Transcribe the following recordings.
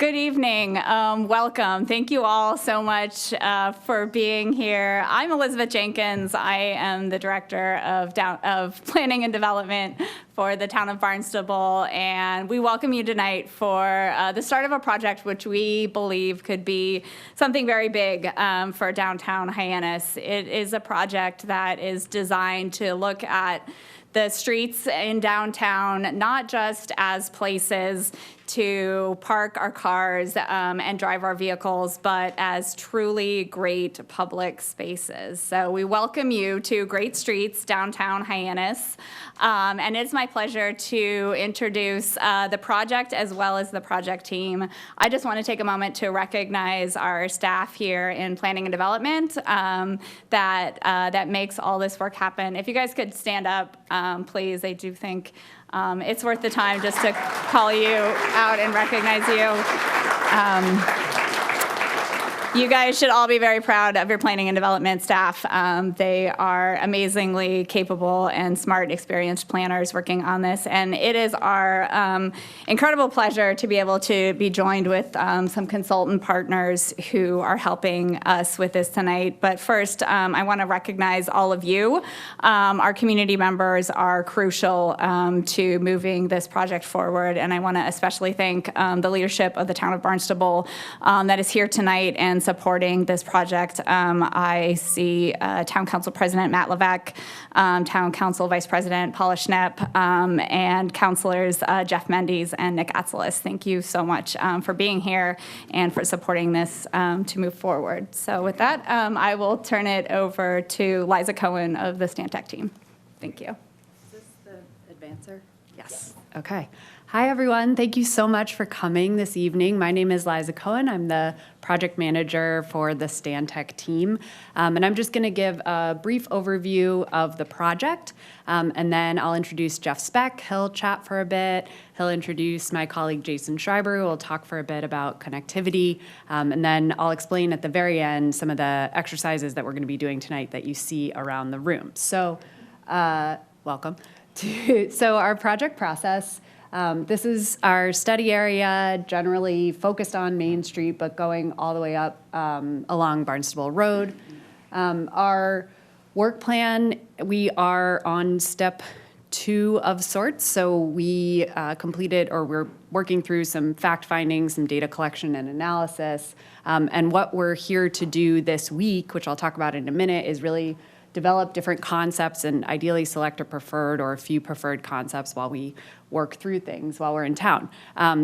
Good evening. Welcome. Thank you all so much for being here. I'm Elizabeth Jenkins. I am the Director of Planning and Development for the town of Barnstable, and we welcome you tonight for the start of a project which we believe could be something very big for downtown Hyannis. It is a project that is designed to look at the streets in downtown, not just as places to park our cars and drive our vehicles, but as truly great public spaces. So we welcome you to Great Streets, downtown Hyannis. And it's my pleasure to introduce the project as well as the project team. I just want to take a moment to recognize our staff here in planning and development that makes all this work happen. If you guys could stand up, please. I do think it's worth the time just to call you out and recognize you. You guys should all be very proud of your planning and development staff. They are amazingly capable and smart, experienced planners working on this. And it is our incredible pleasure to be able to be joined with some consultant partners who are helping us with this tonight. But first, I want to recognize all of you. Our community members are crucial to moving this project forward. And I want to especially thank the leadership of the town of Barnstable that is here tonight and supporting this project. I see Town Council President Matt Levesque, Town Council Vice President Paula Schnepp, and Councilors Jeff Mendes and Nick Atzelis. Thank you so much for being here and for supporting this to move forward. So with that, I will turn it over to Liza Cohen of the Stantec team. Thank you. Is this the advancer? Yes. Okay. Hi, everyone. Thank you so much for coming this evening. My name is Liza Cohen. I'm the project manager for the Stantec team. And I'm just going to give a brief overview of the project. And then I'll introduce Jeff Speck. He'll chat for a bit. He'll introduce my colleague Jason Schreiber, who will talk for a bit about connectivity. And then I'll explain at the very end some of the exercises that we're going to be doing tonight that you see around the room. So welcome. So our project process. This is our study area, generally focused on Main Street, but going all the way up along Barnstable Road. Our work plan, we are on step 2 of sorts. So we we're working through some fact finding, some data collection and analysis. And what we're here to do this week, which I'll talk about in a minute, is really develop different concepts and ideally select a preferred or a few preferred concepts while we work through things while we're in town.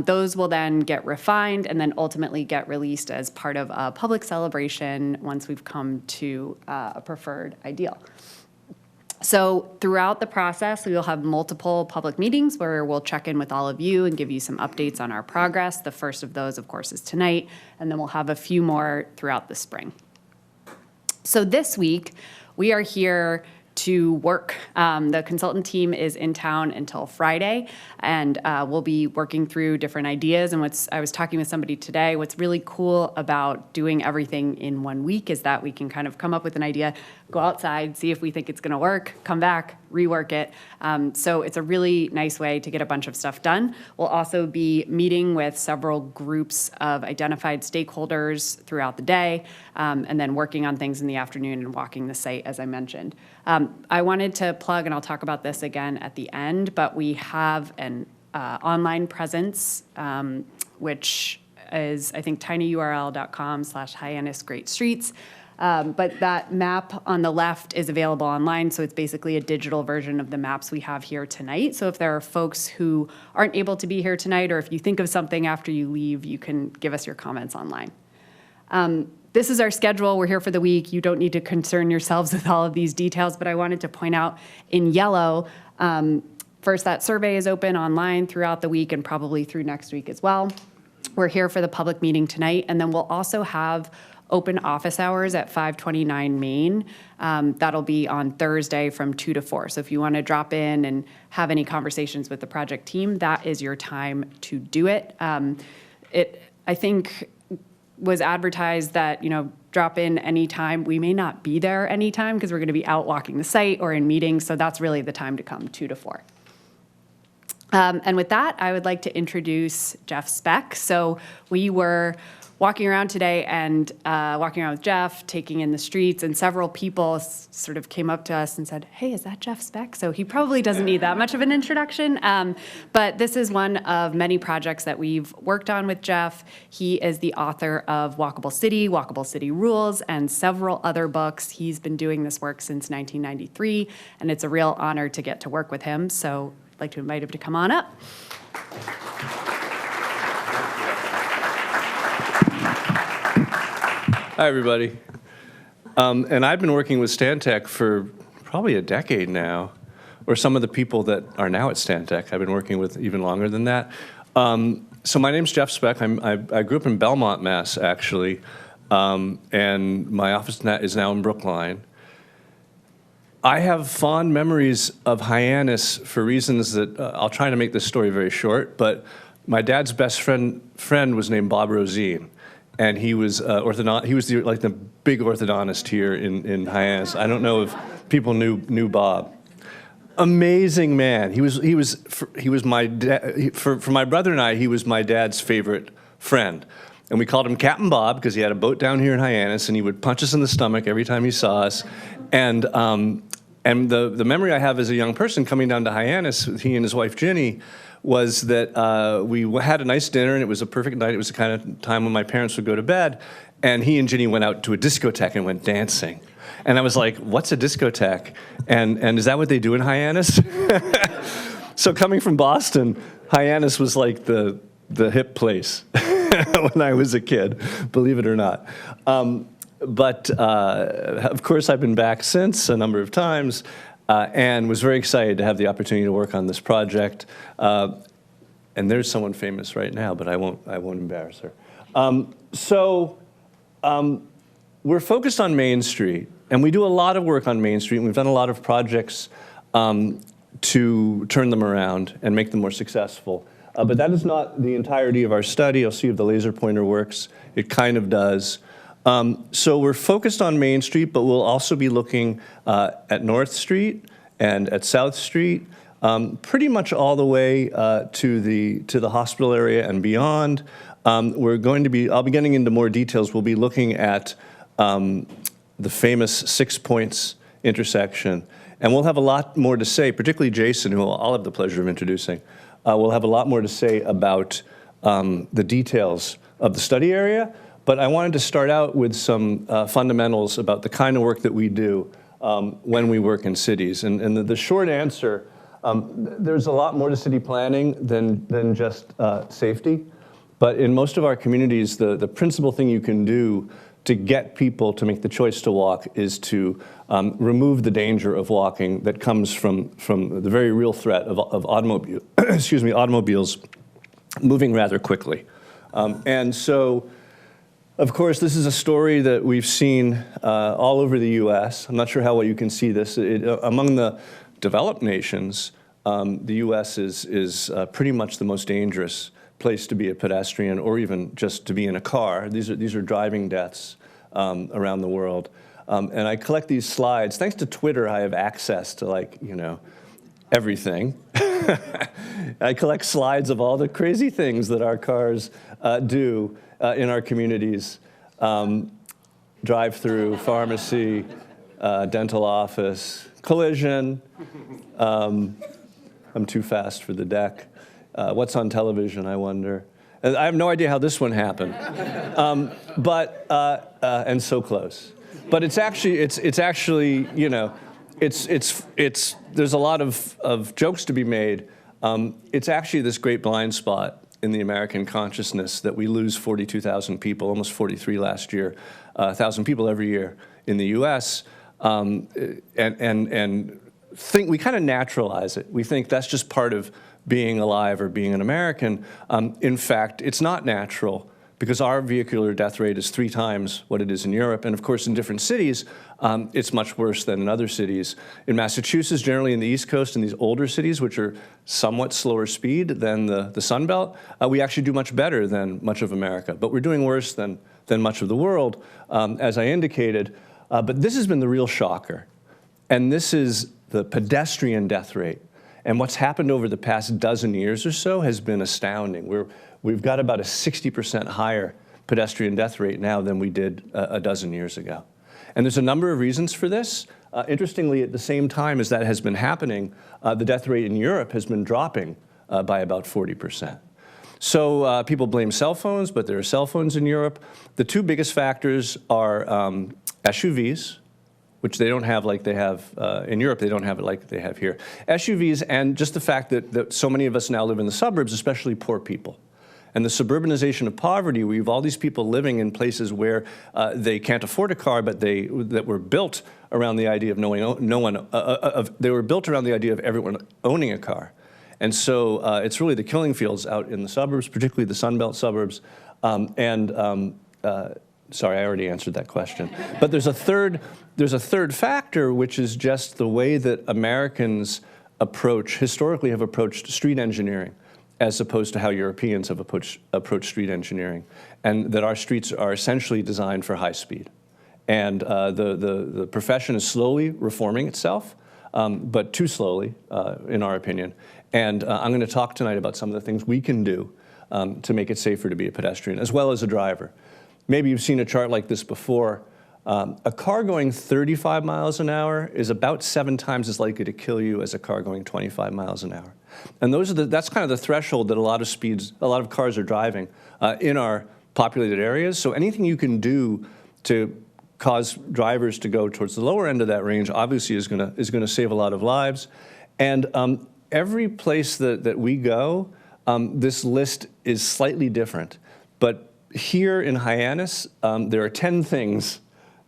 Those will then get refined and then ultimately get released as part of a public celebration once we've come to a preferred ideal. So throughout the process, we will have multiple public meetings where we'll check in with all of you and give you some updates on our progress. The first of those, of course, is tonight, and then we'll have a few more throughout the spring. So this week, we are here to work. The consultant team is in town until Friday, and we'll be working through different ideas. And I was talking with somebody today, what's really cool about doing everything in 1 week is that we can kind of come up with an idea, go outside, see if we think it's going to work, come back, rework it. So it's a really nice way to get a bunch of stuff done. We'll also be meeting with several groups of identified stakeholders throughout the day, and then working on things in the afternoon and walking the site, as I mentioned. I wanted to plug, and I'll talk about this again at the end, but we have an online presence, which is, I think, tinyurl.com/Hyannis Great Streets. But that map on the left is available online, so it's basically a digital version of the maps we have here tonight. So if there are folks who aren't able to be here tonight, or if you think of something after you leave, you can give us your comments online. This is our schedule. We're here for the week. You don't need to concern yourselves with all of these details, but I wanted to point out in yellow, first, that survey is open online throughout the week and probably through next week as well. We're here for the public meeting tonight, and then we'll also have open office hours at 529 Main. That'll be on Thursday from 2 to 4. So if you want to drop in and have any conversations with the project team, that is your time to do it. I think, was advertised that, drop in anytime. We may not be there anytime because we're going to be out walking the site or in meetings. So that's really the time to come, 2 to 4. And with that, I would like to introduce Jeff Speck. So we were walking around today and walking around with Jeff, taking in the streets, and several people sort of came up to us and said, hey, is that Jeff Speck? So he probably doesn't need that much of an introduction, but this is one of many projects that we've worked on with Jeff. He is the author of Walkable City Rules, and several other books. He's been doing this work since 1993, and it's a real honor to get to work with him. So I'd like to invite him to come on up. Hi, everybody. And I've been working with Stantec for probably a decade now, or some of the people that are now at Stantec I've been working with even longer than that. So my name's Jeff Speck. I grew up in Belmont, Mass, actually, and my office is now in Brookline. I have fond memories of Hyannis for reasons that I'll try to make this story very short, but my dad's best friend was named Bob Rosine. And he was he was the big orthodontist here in Hyannis. I don't know if people knew Bob. Amazing man. He was my for my brother and I. He was my dad's favorite friend, and we called him Captain Bob because he had a boat down here in Hyannis, and he would punch us in the stomach every time he saw us. And the memory I have as a young person coming down to Hyannis with he and his wife Ginny was that we had a nice dinner, and it was a perfect night. It was the kind of time when my parents would go to bed, and he and Ginny went out to a discotheque and went dancing. And I was like, what's a discotheque? And is that what they do in Hyannis? So coming from Boston, Hyannis was like the hip place when I was a kid, believe it or not. But of course, I've been back since a number of times. And was very excited to have the opportunity to work on this project. And there's someone famous right now, but I won't embarrass her. We're focused on Main Street, and we do a lot of work on Main Street, and we've done a lot of projects to turn them around and make them more successful. But that is not the entirety of our study. You'll see if the laser pointer works. It kind of does. So we're focused on Main Street, but we'll also be looking at North Street and at South Street, pretty much all the way to the hospital area and beyond. I'll be getting into more details. We'll be looking at the famous 6 Points intersection, and we'll have a lot more to say, particularly Jason, who I'll have the pleasure of introducing. We'll have a lot more to say about the details of the study area. But I wanted to start out with some fundamentals about the kind of work that we do when we work in cities. And the short answer, there's a lot more to city planning than just safety. But in most of our communities, the principal thing you can do to get people to make the choice to walk is to remove the danger of walking that comes from the very real threat of automobiles moving rather quickly. And so, of course, this is a story that we've seen all over the U.S. I'm not sure how well you can see this. Among the developed nations, the U.S. is pretty much the most dangerous place to be a pedestrian or even just to be in a car. These are driving deaths around the world. And I collect these slides. Thanks to Twitter, I have access to everything. I collect slides of all the crazy things that our cars do in our communities. Drive-through, pharmacy, dental office, collision. I'm too fast for the deck. What's on television, I wonder. I have no idea how this one happened. And so close. But it's actually, there's a lot of jokes to be made. It's actually this great blind spot in the American consciousness that we lose 42,000 people, almost 43 last year, 1,000 people every year in the U.S. And think we kind of naturalize it. We think that's just part of being alive or being an American. In fact, it's not natural, because our vehicular death rate is 3 times what it is in Europe. And of course, in different cities, it's much worse than in other cities. In Massachusetts, generally in the East Coast, in these older cities, which are somewhat slower speed than the Sun Belt, we actually do much better than much of America. But we're doing worse than much of the world, as I indicated. But this has been the real shocker. And this is the pedestrian death rate. And what's happened over the past dozen years or so has been astounding. We've got about a 60% higher pedestrian death rate now than we did a dozen years ago. And there's a number of reasons for this. Interestingly, at the same time as that has been happening, the death rate in Europe has been dropping by about 40%. So people blame cell phones, but there are cell phones in Europe. The two biggest factors are SUVs, which they don't have like they have in Europe. They don't have it like they have here. SUVs, and just the fact that so many of us now live in the suburbs, especially poor people. And the suburbanization of poverty, we have all these people living in places where they can't afford a car, but that were built around the idea of they were built around the idea of everyone owning a car. And so it's really the killing fields out in the suburbs, particularly the Sunbelt suburbs. Sorry, I already answered that question. But there's a third factor, which is just the way that Americans historically have approached street engineering, as opposed to how Europeans have approached street engineering, and that our streets are essentially designed for high speed. And the profession is slowly reforming itself, but too slowly, in our opinion. And I'm going to talk tonight about some of the things we can do to make it safer to be a pedestrian, as well as a driver. Maybe you've seen a chart like this before. A car going 35 miles an hour is about 7 times as likely to kill you as a car going 25 miles an hour. And that's kind of the threshold that a lot of cars are driving in our populated areas. So anything you can do to cause drivers to go towards the lower end of that range obviously is going to save a lot of lives. And every place that we go, this list is slightly different. But here in Hyannis, there are 10 things.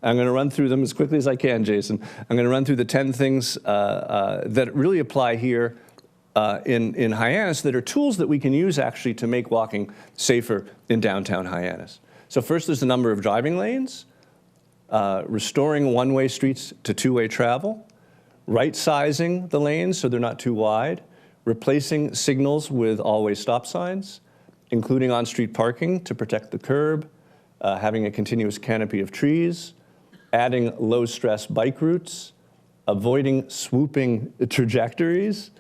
I'm going to run through them as quickly as I can, Jason. I'm going to run through the 10 things that really apply here in Hyannis that are tools that we can use actually to make walking safer in downtown Hyannis. So first, there's the number of driving lanes, restoring one-way streets to two-way travel, right-sizing the lanes so they're not too wide, replacing signals with all-way stop signs, including on-street parking to protect the curb, having a continuous canopy of trees, adding low-stress bike routes, avoiding swooping trajectories,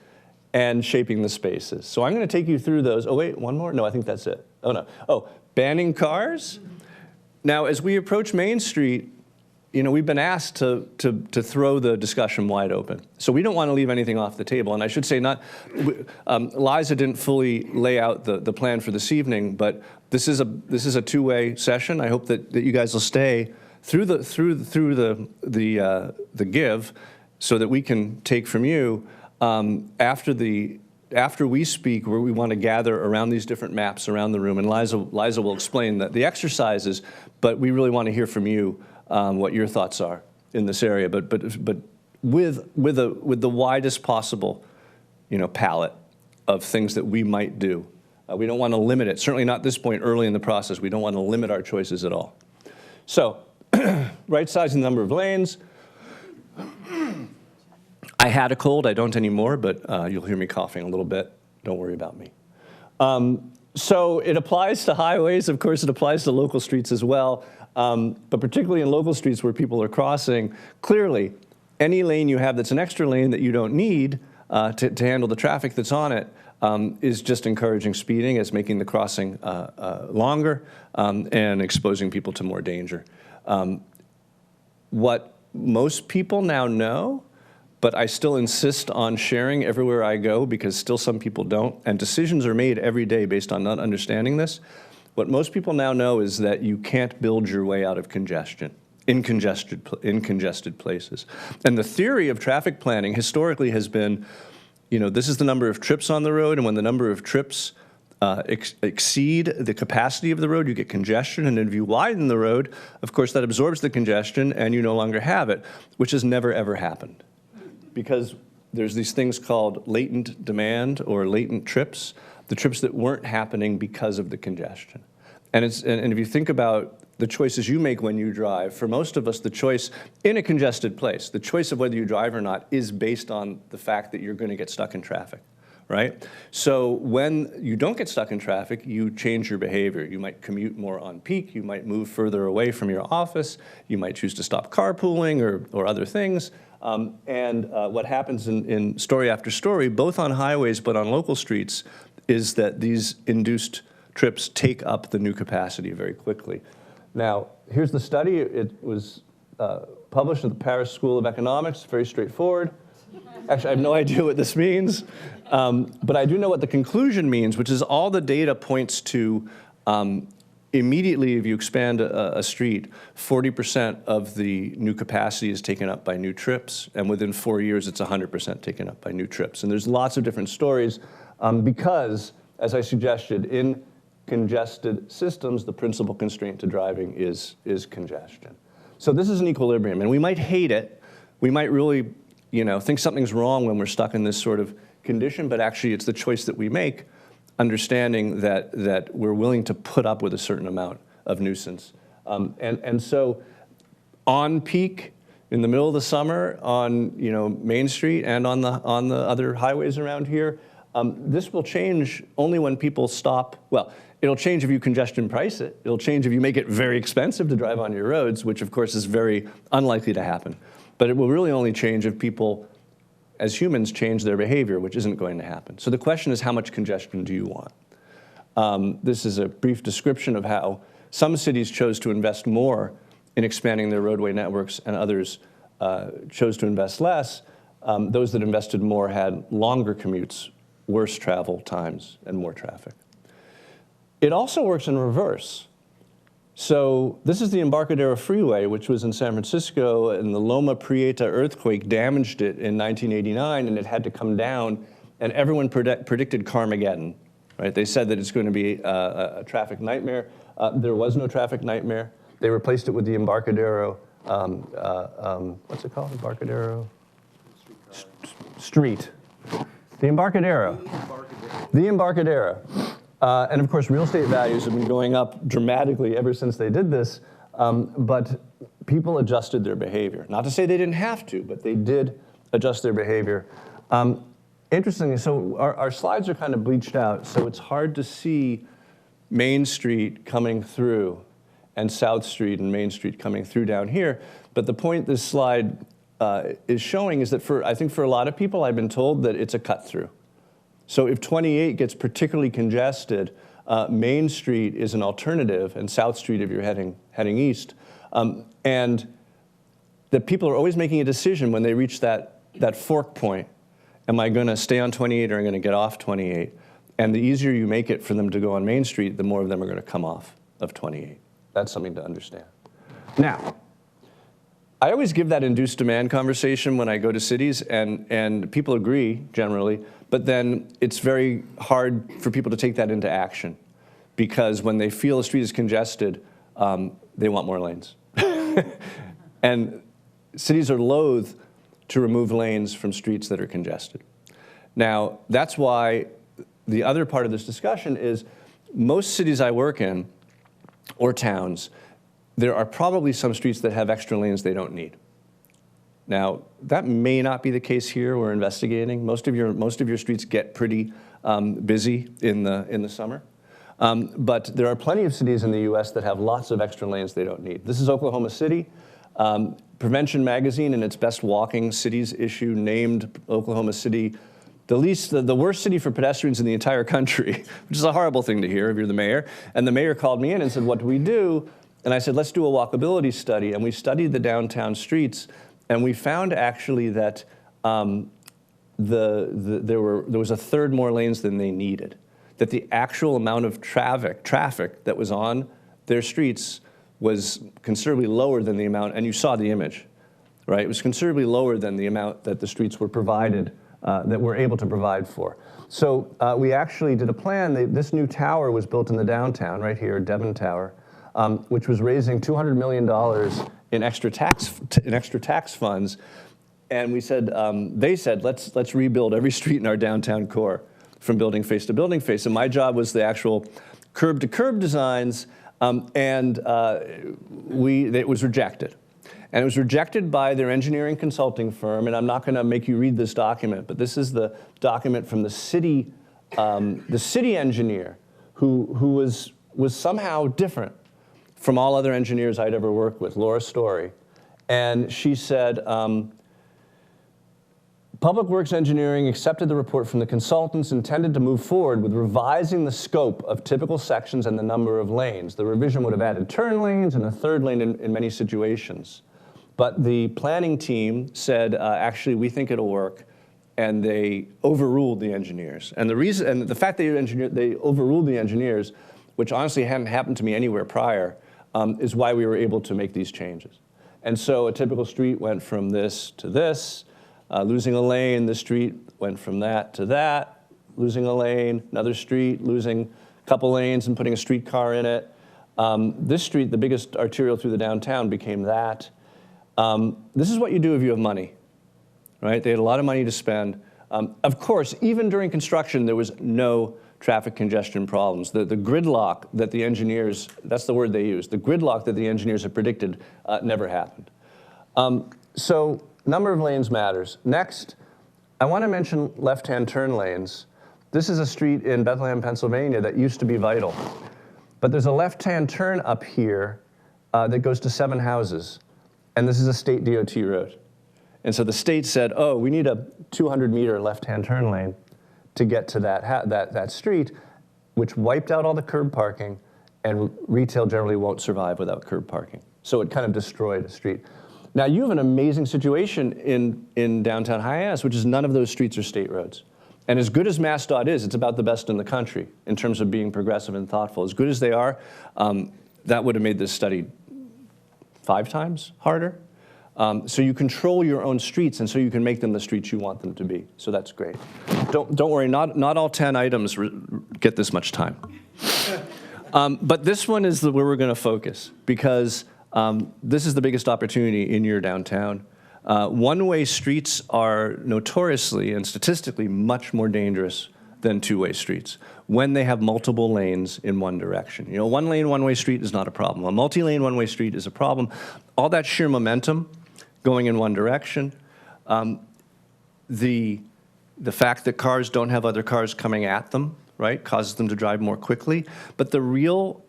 and shaping the spaces. So I'm going to take you through those. Oh, wait, one more? No, I think that's it. Oh, no. Oh, banning cars. Now, as we approach Main Street, we've been asked to throw the discussion wide open. So we don't want to leave anything off the table. And I should say, Liza didn't fully lay out the plan for this evening, but this is a two-way session. I hope that you guys will stay through the give, so that we can take from you after we speak, where we want to gather around these different maps around the room. And Liza will explain the exercises, but we really want to hear from you what your thoughts are in this area, but with the widest possible palette of things that we might do. We don't want to limit it. Certainly not at this point early in the process. We don't want to limit our choices at all. So, right-sizing the number of lanes. I had a cold. I don't anymore, but you'll hear me coughing a little bit. Don't worry about me. So it applies to highways. Of course, it applies to local streets as well. But particularly in local streets where people are crossing, clearly, any lane you have that's an extra lane that you don't need to handle the traffic that's on it is just encouraging speeding. It's making the crossing longer and exposing people to more danger. What most people now know, but I still insist on sharing everywhere I go because still some people don't, and decisions are made every day based on not understanding this. What most people now know is that you can't build your way out of congestion in congested places. And the theory of traffic planning historically has been, this is the number of trips on the road, and when the number of trips exceed the capacity of the road, you get congestion, and if you widen the road, of course, that absorbs the congestion, and you no longer have it, which has never, ever happened. Because there's these things called latent demand or latent trips, the trips that weren't happening because of the congestion. And if you think about the choices you make when you drive, for most of us, the choice in a congested place, the choice of whether you drive or not is based on the fact that you're going to get stuck in traffic, right? So when you don't get stuck in traffic, you change your behavior. You might commute more on peak. You might move further away from your office. You might choose to stop carpooling or other things. And what happens in story after story, both on highways but on local streets, is that these induced trips take up the new capacity very quickly. Now, here's the study. It was published at the Paris School of Economics, very straightforward. Actually, I have no idea what this means, but I do know what the conclusion means, which is all the data points to immediately, if you expand a street, 40% of the new capacity is taken up by new trips, and within 4 years, it's 100% taken up by new trips. And there's lots of different stories because, as I suggested, in congested systems, the principal constraint to driving is congestion. So this is an equilibrium, and we might hate it. We might really, think something's wrong when we're stuck in this sort of condition, but actually it's the choice that we make, understanding that we're willing to put up with a certain amount of nuisance. And so on peak, in the middle of the summer, on Main Street and on the other highways around here, this will change only when people stop. Well, it'll change if you congestion price it. It'll change if you make it very expensive to drive on your roads, which of course is very unlikely to happen. But it will really only change if people, as humans, change their behavior, which isn't going to happen. So the question is, how much congestion do you want? This is a brief description of how some cities chose to invest more in expanding their roadway networks and others chose to invest less. Those that invested more had longer commutes, worse travel times, and more traffic. It also works in reverse. So this is the Embarcadero Freeway, which was in San Francisco, and the Loma Prieta earthquake damaged it in 1989, and it had to come down, and everyone predicted Carmageddon, right? They said that it's going to be a traffic nightmare. There was no traffic nightmare. They replaced it with the Embarcadero, what's it called, Embarcadero? Street. The Embarcadero. The Embarcadero. And of course, real estate values have been going up dramatically ever since they did this, but people adjusted their behavior. Not to say they didn't have to, but they did adjust their behavior. Interestingly, so our slides are kind of bleached out, so it's hard to see Main Street coming through and South Street and Main Street coming through down here. But the point this slide is showing is that I think for a lot of people, I've been told that it's a cut through. So if 28 gets particularly congested, Main Street is an alternative, and South Street if you're heading east. And that people are always making a decision when they reach that fork point. Am I going to stay on 28 or am I going to get off 28? And the easier you make it for them to go on Main Street, the more of them are going to come off of 28. That's something to understand. Now, I always give that induced demand conversation when I go to cities, and people agree generally, but then it's very hard for people to take that into action because when they feel a street is congested, they want more lanes. And cities are loath to remove lanes from streets that are congested. Now, that's why the other part of this discussion is most cities I work in, or towns, there are probably some streets that have extra lanes they don't need. Now, that may not be the case here. We're investigating. Most of your streets get pretty busy in the summer. But there are plenty of cities in the US that have lots of extra lanes they don't need. This is Oklahoma City. Prevention Magazine, in its Best Walking Cities issue, named Oklahoma City the worst city for pedestrians in the entire country, which is a horrible thing to hear if you're the mayor. And the mayor called me in and said, what do we do? And I said, let's do a walkability study. And we studied the downtown streets, and we found actually that there was a third more lanes than they needed. That the actual amount of traffic that was on their streets was considerably lower than the amount, and you saw the image, right? It was considerably lower than the amount that the streets were provided, that we're able to provide for. So we actually did a plan. This new tower was built in the downtown, right here, Devon Tower, which was raising $200 million in extra tax funds. And we said, they said, let's rebuild every street in our downtown core from building face to building face. And my job was the actual curb to curb designs, and it was rejected. And it was rejected by their engineering consulting firm. And I'm not going to make you read this document, but this is the document from the city engineer who was somehow different from all other engineers I'd ever worked with, Laura Story. And she said, Public Works Engineering accepted the report from the consultants, intended to move forward with revising the scope of typical sections and the number of lanes. The revision would have added turn lanes and a third lane in many situations. But the planning team said, actually, we think it'll work, and they overruled the engineers. And the fact that they overruled the engineers, which honestly hadn't happened to me anywhere prior, is why we were able to make these changes. And so a typical street went from this to this. Losing a lane, the street went from that to that. Losing a lane, another street, losing a couple lanes and putting a streetcar in it. This street, the biggest arterial through the downtown, became that. This is what you do if you have money, right? They had a lot of money to spend. Of course, even during construction, there was no traffic congestion problems. The gridlock that the engineers, that's the word they used, the gridlock that the engineers had predicted never happened. So number of lanes matters. Next, I want to mention left-hand turn lanes. This is a street in Bethlehem, Pennsylvania that used to be vital. But there's a left-hand turn up here that goes to 7 houses. And this is a state DOT road. And so the state said, oh, we need a 200-meter left-hand turn lane to get to that street, which wiped out all the curb parking, and retail generally won't survive without curb parking. So it kind of destroyed the street. Now, you have an amazing situation in downtown Hyannis, which is none of those streets are state roads. And as good as MassDOT is, it's about the best in the country in terms of being progressive and thoughtful. As good as they are, that would have made this study 5 times harder. So you control your own streets, and so you can make them the streets you want them to be. So that's great. Don't worry, not all 10 items get this much time. But this one is where we're going to focus, because this is the biggest opportunity in your downtown. One-way streets are notoriously and statistically much more dangerous than two-way streets when they have multiple lanes in one direction. You know, one-lane, one-way street is not a problem. A multi-lane, one-way street is a problem. All that sheer momentum going in one direction, the fact that cars don't have other cars coming at them, right, causes them to drive more quickly. But the real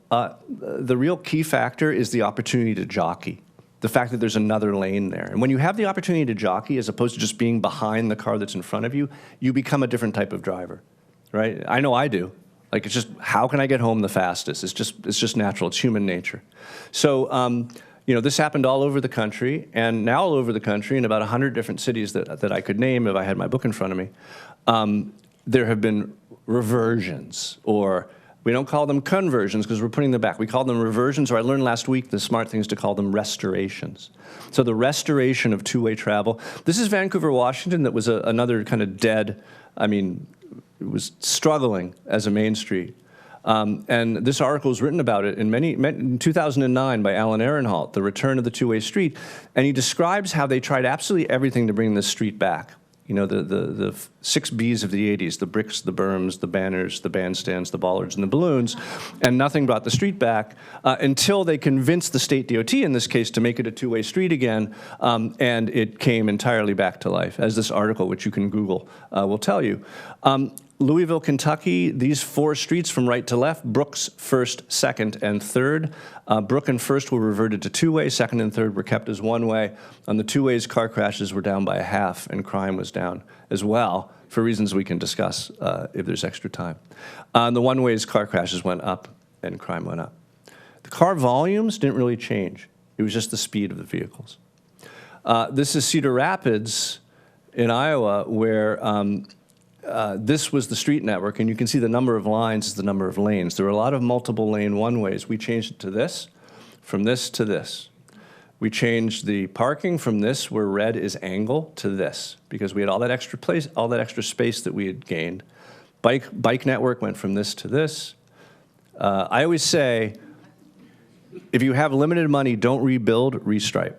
key factor is the opportunity to jockey, the fact that there's another lane there. And when you have the opportunity to jockey, as opposed to just being behind the car that's in front of you, you become a different type of driver, right? I know I do. Like, it's just, how can I get home the fastest? It's just natural. It's human nature. So, you know, this happened all over the country, and now all over the country in about 100 different cities that I could name if I had my book in front of me, there have been reversions, or we don't call them conversions because we're putting them back. We call them reversions, or I learned last week the smart thing is to call them restorations. So the restoration of two-way travel. This is Vancouver, Washington, that was another kind of dead, I mean, it was struggling as a main street. And this article was written about it in 2009 by Alan Ehrenholt, The Return of the Two-Way Street. And he describes how they tried absolutely everything to bring this street back. You know, the 6 Bs of the 80s, the bricks, the berms, the banners, the bandstands, the bollards, and the balloons, and nothing brought the street back until they convinced the state DOT, in this case, to make it a two-way street again, and it came entirely back to life, as this article, which you can Google, will tell you. Louisville, Kentucky, these 4 streets from right to left, Brooks, First, Second, and Third. Brook and First were reverted to two-way, Second and Third were kept as one-way. On the two ways, car crashes were down by 1/2, and crime was down as well, for reasons we can discuss if there's extra time. The one-ways, car crashes went up, and crime went up. The car volumes didn't really change. It was just the speed of the vehicles. This is Cedar Rapids in Iowa, where this was the street network, and you can see the number of lines is the number of lanes. There were a lot of multiple lane one-ways. We changed it to this, from this to this. We changed the parking from this, where red is angle, to this, because we had all that extra place, all that extra space that we had gained. Bike network went from this to this. I always say, if you have limited money, don't rebuild, restripe.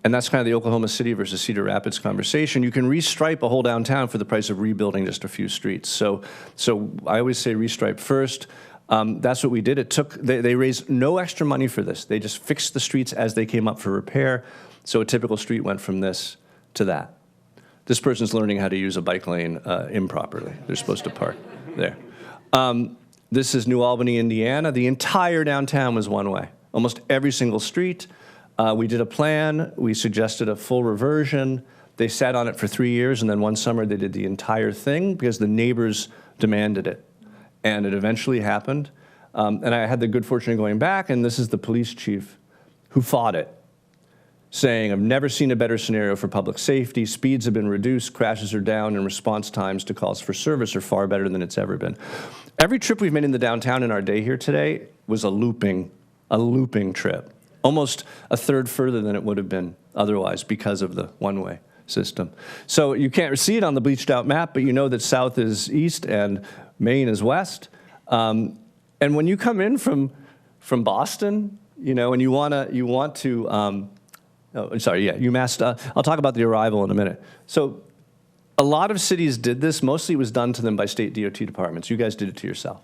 And that's kind of the Oklahoma City versus Cedar Rapids conversation. You can restripe a whole downtown for the price of rebuilding just a few streets. So I always say restripe first. That's what we did. They raised no extra money for this. They just fixed the streets as they came up for repair. So a typical street went from this to that. This person's learning how to use a bike lane improperly. They're supposed to park there. This is New Albany, Indiana. The entire downtown was one way. Almost every single street. We did a plan. We suggested a full reversion. They sat on it for 3 years, and then one summer they did the entire thing because the neighbors demanded it. And it eventually happened. And I had the good fortune of going back, and this is the police chief who fought it, saying, I've never seen a better scenario for public safety. Speeds have been reduced, crashes are down, and response times to calls for service are far better than it's ever been. Every trip we've made in the downtown in our day here today was a looping trip, almost a third further than it would have been otherwise because of the one-way system. So you can't see it on the bleached out map, but you know that south is east and Maine is west. And when you come in from Boston, you know, and you want to, UMass, I'll talk about the arrival in a minute. So a lot of cities did this. Mostly it was done to them by state DOT departments. You guys did it to yourself.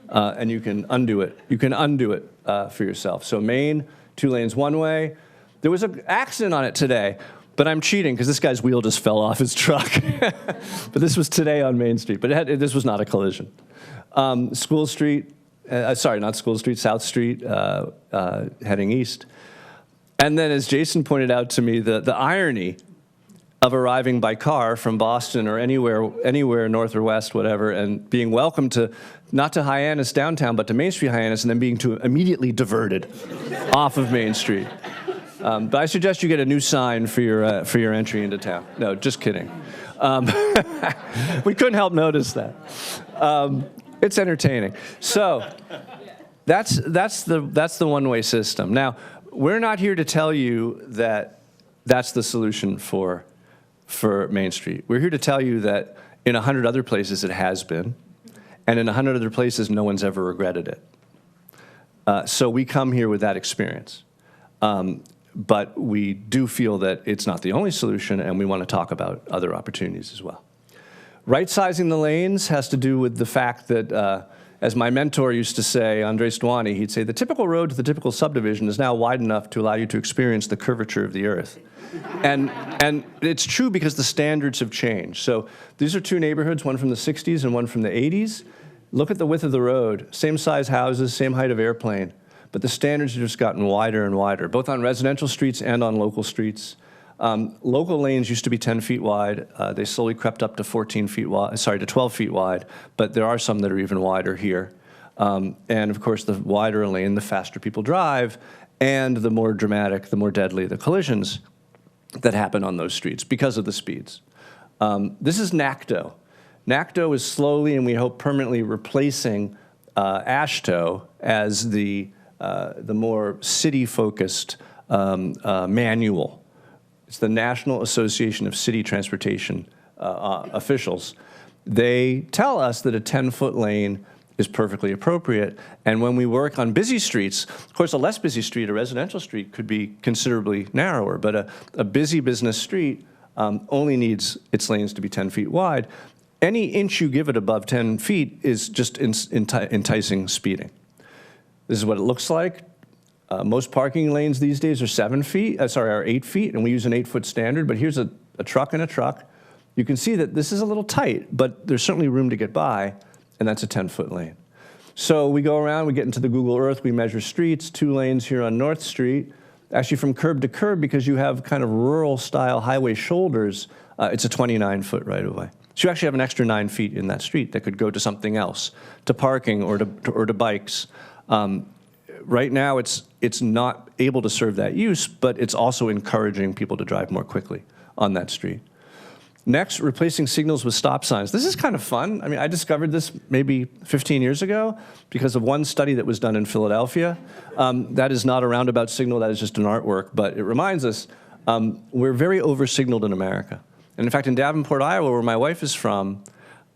And you can undo it. You can undo it for yourself. So Maine, 2 lanes one way. There was an accident on it today, but I'm cheating because this guy's wheel just fell off his truck. But this was today on Main Street. But this was not a collision. School Street, not School Street, South Street, heading east. And then as Jason pointed out to me, the irony of arriving by car from Boston or anywhere north or west, whatever, and being welcomed to, not to Hyannis downtown, but to Main Street Hyannis, and then being immediately diverted off of Main Street. But I suggest you get a new sign for your entry into town. No, just kidding. We couldn't help notice that. It's entertaining. So that's the one-way system. Now, we're not here to tell you that that's the solution for Main Street. We're here to tell you that in 100 other places it has been, and in 100 other places no one's ever regretted it. So we come here with that experience. But we do feel that it's not the only solution, and we want to talk about other opportunities as well. Right-sizing the lanes has to do with the fact that, as my mentor used to say, Andres Duani, he'd say, the typical road to the typical subdivision is now wide enough to allow you to experience the curvature of the earth. And it's true because the standards have changed. So these are 2 neighborhoods, one from the 60s and one from the 80s. Look at the width of the road, same size houses, same height of airplane. But the standards have just gotten wider and wider, both on residential streets and on local streets. Local lanes used to be 10 feet wide. They slowly crept up to 12 feet wide, but there are some that are even wider here. And of course, the wider a lane, the faster people drive, and the more dramatic, the more deadly the collisions that happen on those streets because of the speeds. This is NACTO. NACTO is slowly, and we hope permanently, replacing AASHTO as the more city-focused manual. It's the National Association of City Transportation Officials. They tell us that a 10-foot lane is perfectly appropriate, and when we work on busy streets, of course, a less busy street, a residential street, could be considerably narrower, but a busy business street only needs its lanes to be 10 feet wide. Any inch you give it above 10 feet is just enticing speeding. This is what it looks like. Most parking lanes these days are 8 feet, and we use an 8-foot standard, but here's a truck and a truck. You can see that this is a little tight, but there's certainly room to get by, and that's a 10-foot lane. So we go around, we get into the Google Earth, we measure streets, 2 lanes here on North Street. Actually from curb to curb, because you have kind of rural-style highway shoulders, it's a 29-foot right-of-way. So you actually have an extra 9 feet in that street that could go to something else, to parking or to bikes. Right now, it's not able to serve that use, but it's also encouraging people to drive more quickly on that street. Next, replacing signals with stop signs. This is kind of fun. I mean, I discovered this maybe 15 years ago because of one study that was done in Philadelphia. That is not a roundabout signal, that is just an artwork, but it reminds us we're very over-signaled in America. And in fact, in Davenport, Iowa, where my wife is from,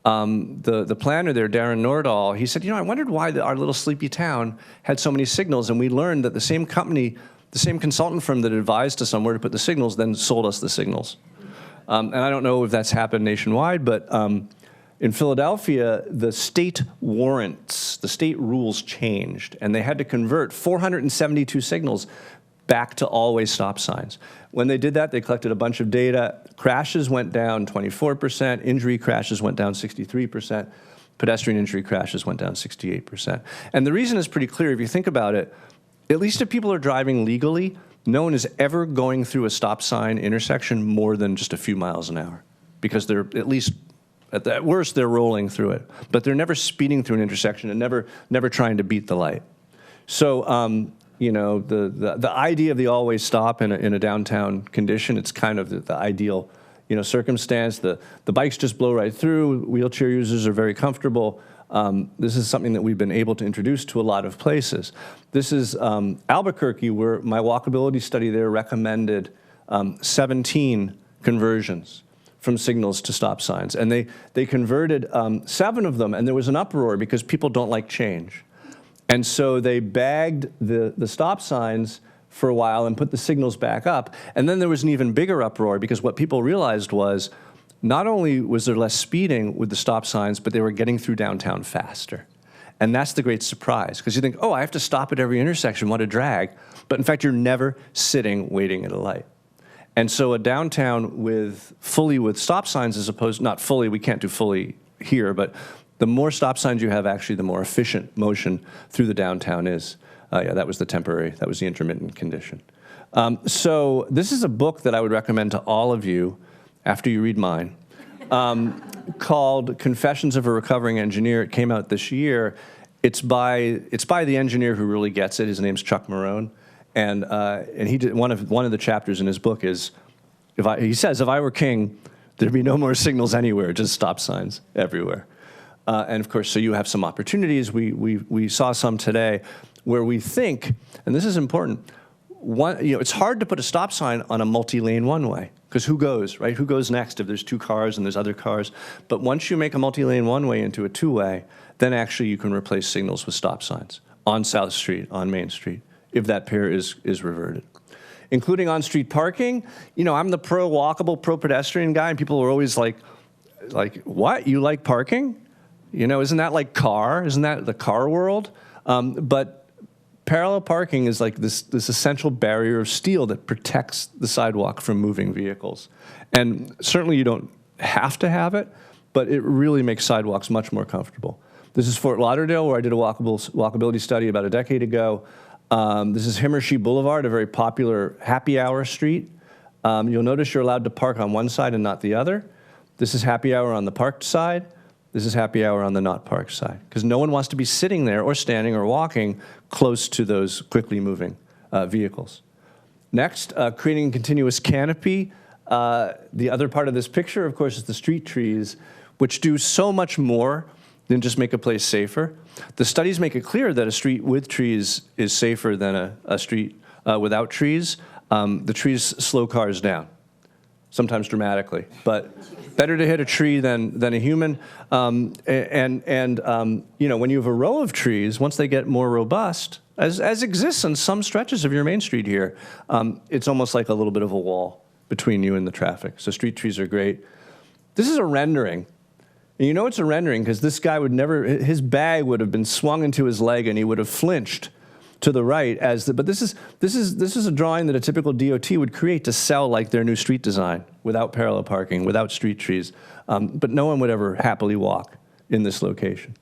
the planner there, Darren Nordahl, he said, I wondered why our little sleepy town had so many signals, and we learned that the same company, the same consultant firm that advised us on where to put the signals then sold us the signals. And I don't know if that's happened nationwide, but in Philadelphia, the state warrants, the state rules changed, and they had to convert 472 signals back to always stop signs. When they did that, they collected a bunch of data. Crashes went down 24%, injury crashes went down 63%, pedestrian injury crashes went down 68%. And the reason is pretty clear. If you think about it, at least if people are driving legally, no one is ever going through a stop sign intersection more than just a few miles an hour, because they're at least, at worst, they're rolling through it. But they're never speeding through an intersection and never trying to beat the light. So, you know, the idea of the always stop in a downtown condition, it's kind of the ideal, you know, circumstance. The bikes just blow right through. Wheelchair users are very comfortable. This is something that we've been able to introduce to a lot of places. This is Albuquerque, where my walkability study there recommended 17 conversions from signals to stop signs. And they converted 7 of them, and there was an uproar because people don't like change. And so they bagged the stop signs for a while and put the signals back up. And then there was an even bigger uproar because what people realized was not only was there less speeding with the stop signs, but they were getting through downtown faster. And that's the great surprise, because you think, oh, I have to stop at every intersection, what a drag. But in fact, you're never sitting waiting at a light. And so a downtown fully with stop signs, as opposed, not fully, we can't do fully here, but the more stop signs you have, actually, the more efficient motion through the downtown is. Yeah, that was the temporary, that was the intermittent condition. So this is a book that I would recommend to all of you after you read mine, called Confessions of a Recovering Engineer. It came out this year. It's by the engineer who really gets it. His name's Chuck Marone. And he did, one of the chapters in his book is, he says, if I were king, there'd be no more signals anywhere, just stop signs everywhere. And of course, so you have some opportunities. We saw some today where we think, and this is important, it's hard to put a stop sign on a multi-lane one-way, because who goes, right? Who goes next if there's 2 cars and there's other cars? But once you make a multi-lane one-way into a 2-way, then actually you can replace signals with stop signs on South Street, on Main Street, if that pair is reverted. Including on-street parking. You know, I'm the pro-walkable, pro-pedestrian guy, and people are always like, what? You like parking? You know, isn't that like car? Isn't that the car world? But parallel parking is like this essential barrier of steel that protects the sidewalk from moving vehicles. And certainly you don't have to have it, but it really makes sidewalks much more comfortable. This is Fort Lauderdale, where I did a walkability study about a decade ago. This is Himmershey Boulevard, a very popular happy hour street. You'll notice you're allowed to park on one side and not the other. This is happy hour on the parked side. This is happy hour on the not parked side, because no one wants to be sitting there or standing or walking close to those quickly moving vehicles. Next, creating continuous canopy. The other part of this picture, of course, is the street trees, which do so much more than just make a place safer. The studies make it clear that a street with trees is safer than a street without trees. The trees slow cars down, sometimes dramatically, but better to hit a tree than a human. You know, when you have a row of trees, once they get more robust, as exists on some stretches of your Main Street here, it's almost like a little bit of a wall between you and the traffic. So street trees are great. This is a rendering. And you know it's a rendering because this guy would never, his bag would have been swung into his leg and he would have flinched to the right but this is a drawing that a typical DOT would create to sell like their new street design without parallel parking, without street trees. But no one would ever happily walk in this location.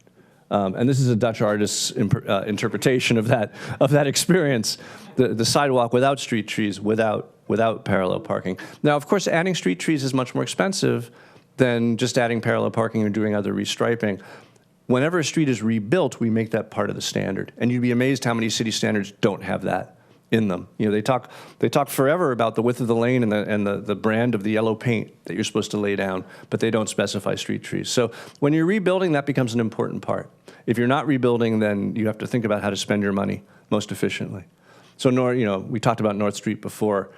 And this is a Dutch artist's interpretation of that experience, the sidewalk without street trees, without parallel parking. Now, of course, adding street trees is much more expensive than just adding parallel parking or doing other restriping. Whenever a street is rebuilt, we make that part of the standard. And you'd be amazed how many city standards don't have that in them. You know, they talk forever about the width of the lane and the brand of the yellow paint that you're supposed to lay down, but they don't specify street trees. So when you're rebuilding, that becomes an important part. If you're not rebuilding, then you have to think about how to spend your money most efficiently. So, you know, we talked about North Street before,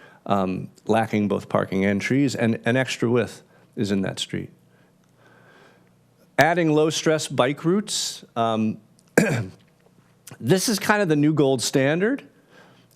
lacking both parking and trees, and an extra width is in that street. Adding low-stress bike routes. This is kind of the new gold standard.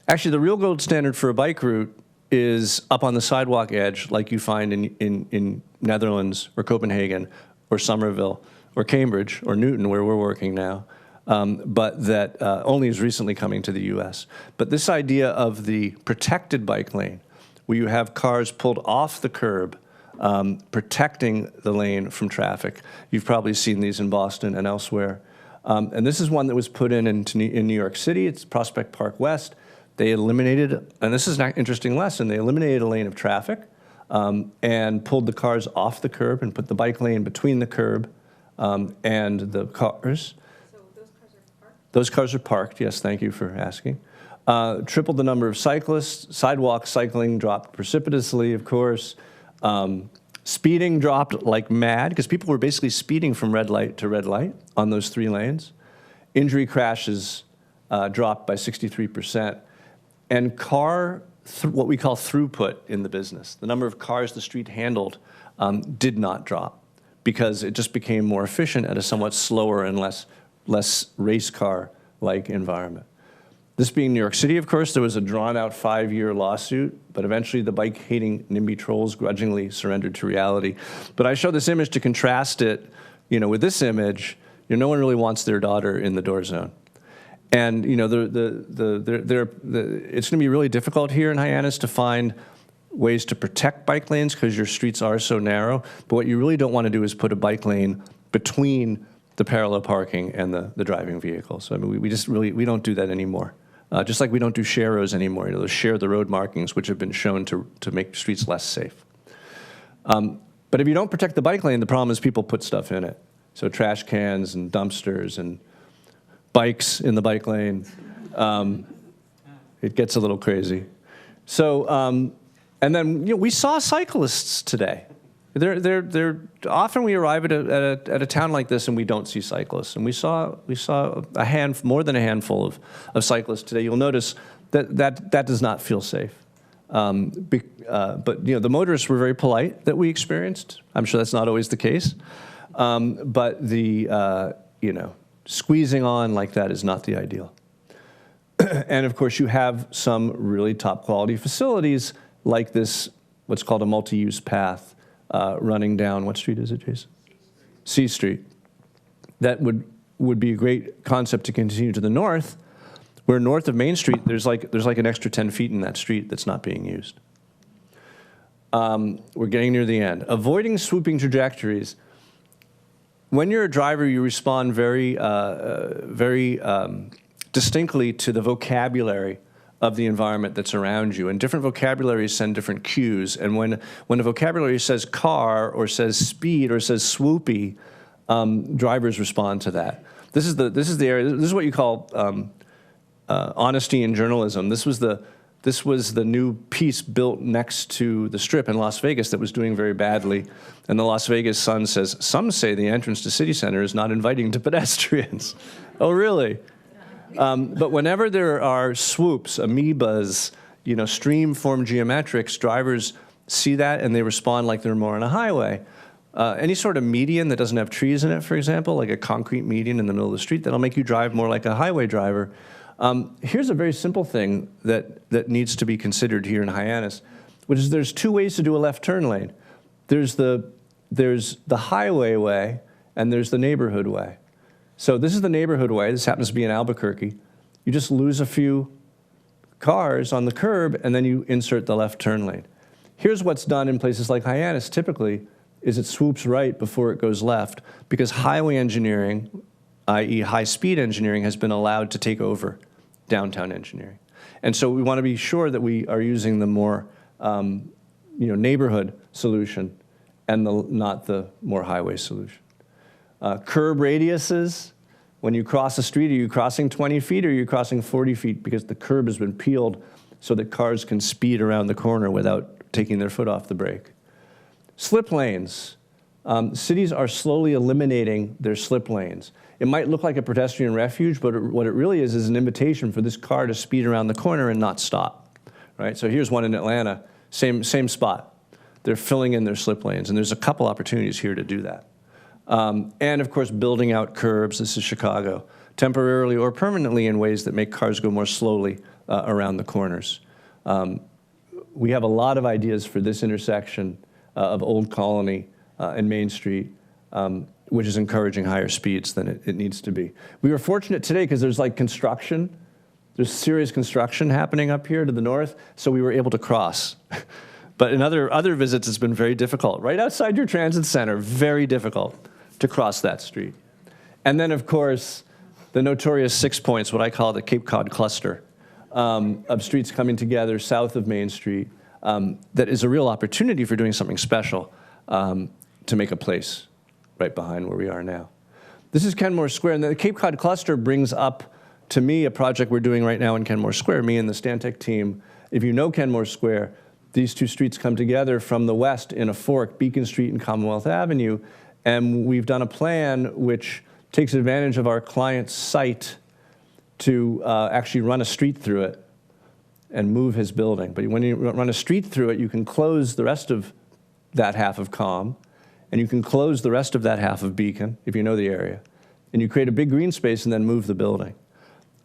Actually, the real gold standard for a bike route is up on the sidewalk edge, like you find in Netherlands or Copenhagen or Somerville or Cambridge or Newton, where we're working now, but that only is recently coming to the US. But this idea of the protected bike lane, where you have cars pulled off the curb, protecting the lane from traffic. You've probably seen these in Boston and elsewhere. And this is one that was put in New York City. It's Prospect Park West. They eliminated, and this is an interesting lesson, they eliminated a lane of traffic and pulled the cars off the curb and put the bike lane between the curb and the cars. So those cars are parked? Those cars are parked, yes, thank you for asking. Tripled the number of cyclists. Sidewalk cycling dropped precipitously, of course. Speeding dropped like mad, because people were basically speeding from red light to red light on those 3 lanes. Injury crashes dropped by 63%. And what we call throughput in the business, the number of cars the street handled, did not drop, because it just became more efficient at a somewhat slower and less race car-like environment. This being New York City, of course, there was a drawn-out 5-year lawsuit, but eventually the bike-hating NIMBY trolls grudgingly surrendered to reality. But I show this image to contrast it, with this image. No one really wants their daughter in the door zone. And, it's going to be really difficult here in Hyannis to find ways to protect bike lanes, because your streets are so narrow. But what you really don't want to do is put a bike lane between the parallel parking and the driving vehicles. So, I mean, we don't do that anymore. Just like we don't do share rows anymore, those share the road markings, which have been shown to make streets less safe. But if you don't protect the bike lane, the problem is people put stuff in it. So trash cans and dumpsters and bikes in the bike lane. It gets a little crazy. So, and then we saw cyclists today. They're often we arrive at a town like this and we don't see cyclists, and we saw more than a handful of cyclists today. You'll notice that does not feel safe. But the motorists were very polite that we experienced. I'm sure that's not always the case, but the squeezing on like that is not the ideal. And of course, you have some really top quality facilities like this, what's called a multi-use path. Running down, what street is it, Jason? C Street. That would be a great concept to continue to the north, where north of Main Street, there's like an extra 10 feet in that street that's not being used. We're getting near the end. Avoiding swooping trajectories. When you're a driver, you respond very distinctly to the vocabulary of the environment that's around you. And different vocabularies send different cues. And when a vocabulary says car or says speed or says swoopy, drivers respond to that. This is the area. This is what you call honesty in journalism. This was the new piece built next to the Strip in Las Vegas that was doing very badly. And the Las Vegas Sun says, some say the entrance to City Center is not inviting to pedestrians. Oh, really? But whenever there are swoops, amoebas, stream-formed geometrics, drivers see that and they respond like they're more on a highway. Any sort of median that doesn't have trees in it, for example, like a concrete median in the middle of the street, that'll make you drive more like a highway driver. Here's a very simple thing that needs to be considered here in Hyannis, which is there's 2 ways to do a left turn lane. There's the highway way and there's the neighborhood way. So this is the neighborhood way. This happens to be in Albuquerque. You just lose a few cars on the curb, and then you insert the left turn lane. Here's what's done in places like Hyannis typically, is it swoops right before it goes left, because highway engineering, i.e. high-speed engineering, has been allowed to take over downtown engineering. And so we want to be sure that we are using the more neighborhood solution and not the more highway solution. Curb radiuses, when you cross a street, are you crossing 20 feet or are you crossing 40 feet? Because the curb has been peeled so that cars can speed around the corner without taking their foot off the brake. Slip lanes. Cities are slowly eliminating their slip lanes. It might look like a pedestrian refuge, but what it really is an invitation for this car to speed around the corner and not stop. Right? So here's one in Atlanta, same spot. They're filling in their slip lanes, and there's a couple opportunities here to do that. And of course, building out curbs, this is Chicago, temporarily or permanently in ways that make cars go more slowly around the corners. We have a lot of ideas for this intersection of Old Colony and Main Street, which is encouraging higher speeds than it needs to be. We were fortunate today because there's like construction. There's serious construction happening up here to the north, so we were able to cross. But in other visits, it's been very difficult. Right outside your transit center, very difficult to cross that street. And then, of course, the notorious 6 points, what I call the Cape Cod cluster, of streets coming together south of Main Street, that is a real opportunity for doing something special to make a place right behind where we are now. This is Kenmore Square, and the Cape Cod cluster brings up, to me, a project we're doing right now in Kenmore Square, me and the Stantec team. If you know Kenmore Square, these two streets come together from the west in a fork, Beacon Street and Commonwealth Avenue, and we've done a plan which takes advantage of our client's site to actually run a street through it and move his building. But when you run a street through it, you can close the rest of that half of Com, and you can close the rest of that half of Beacon, if you know the area. And you create a big green space and then move the building.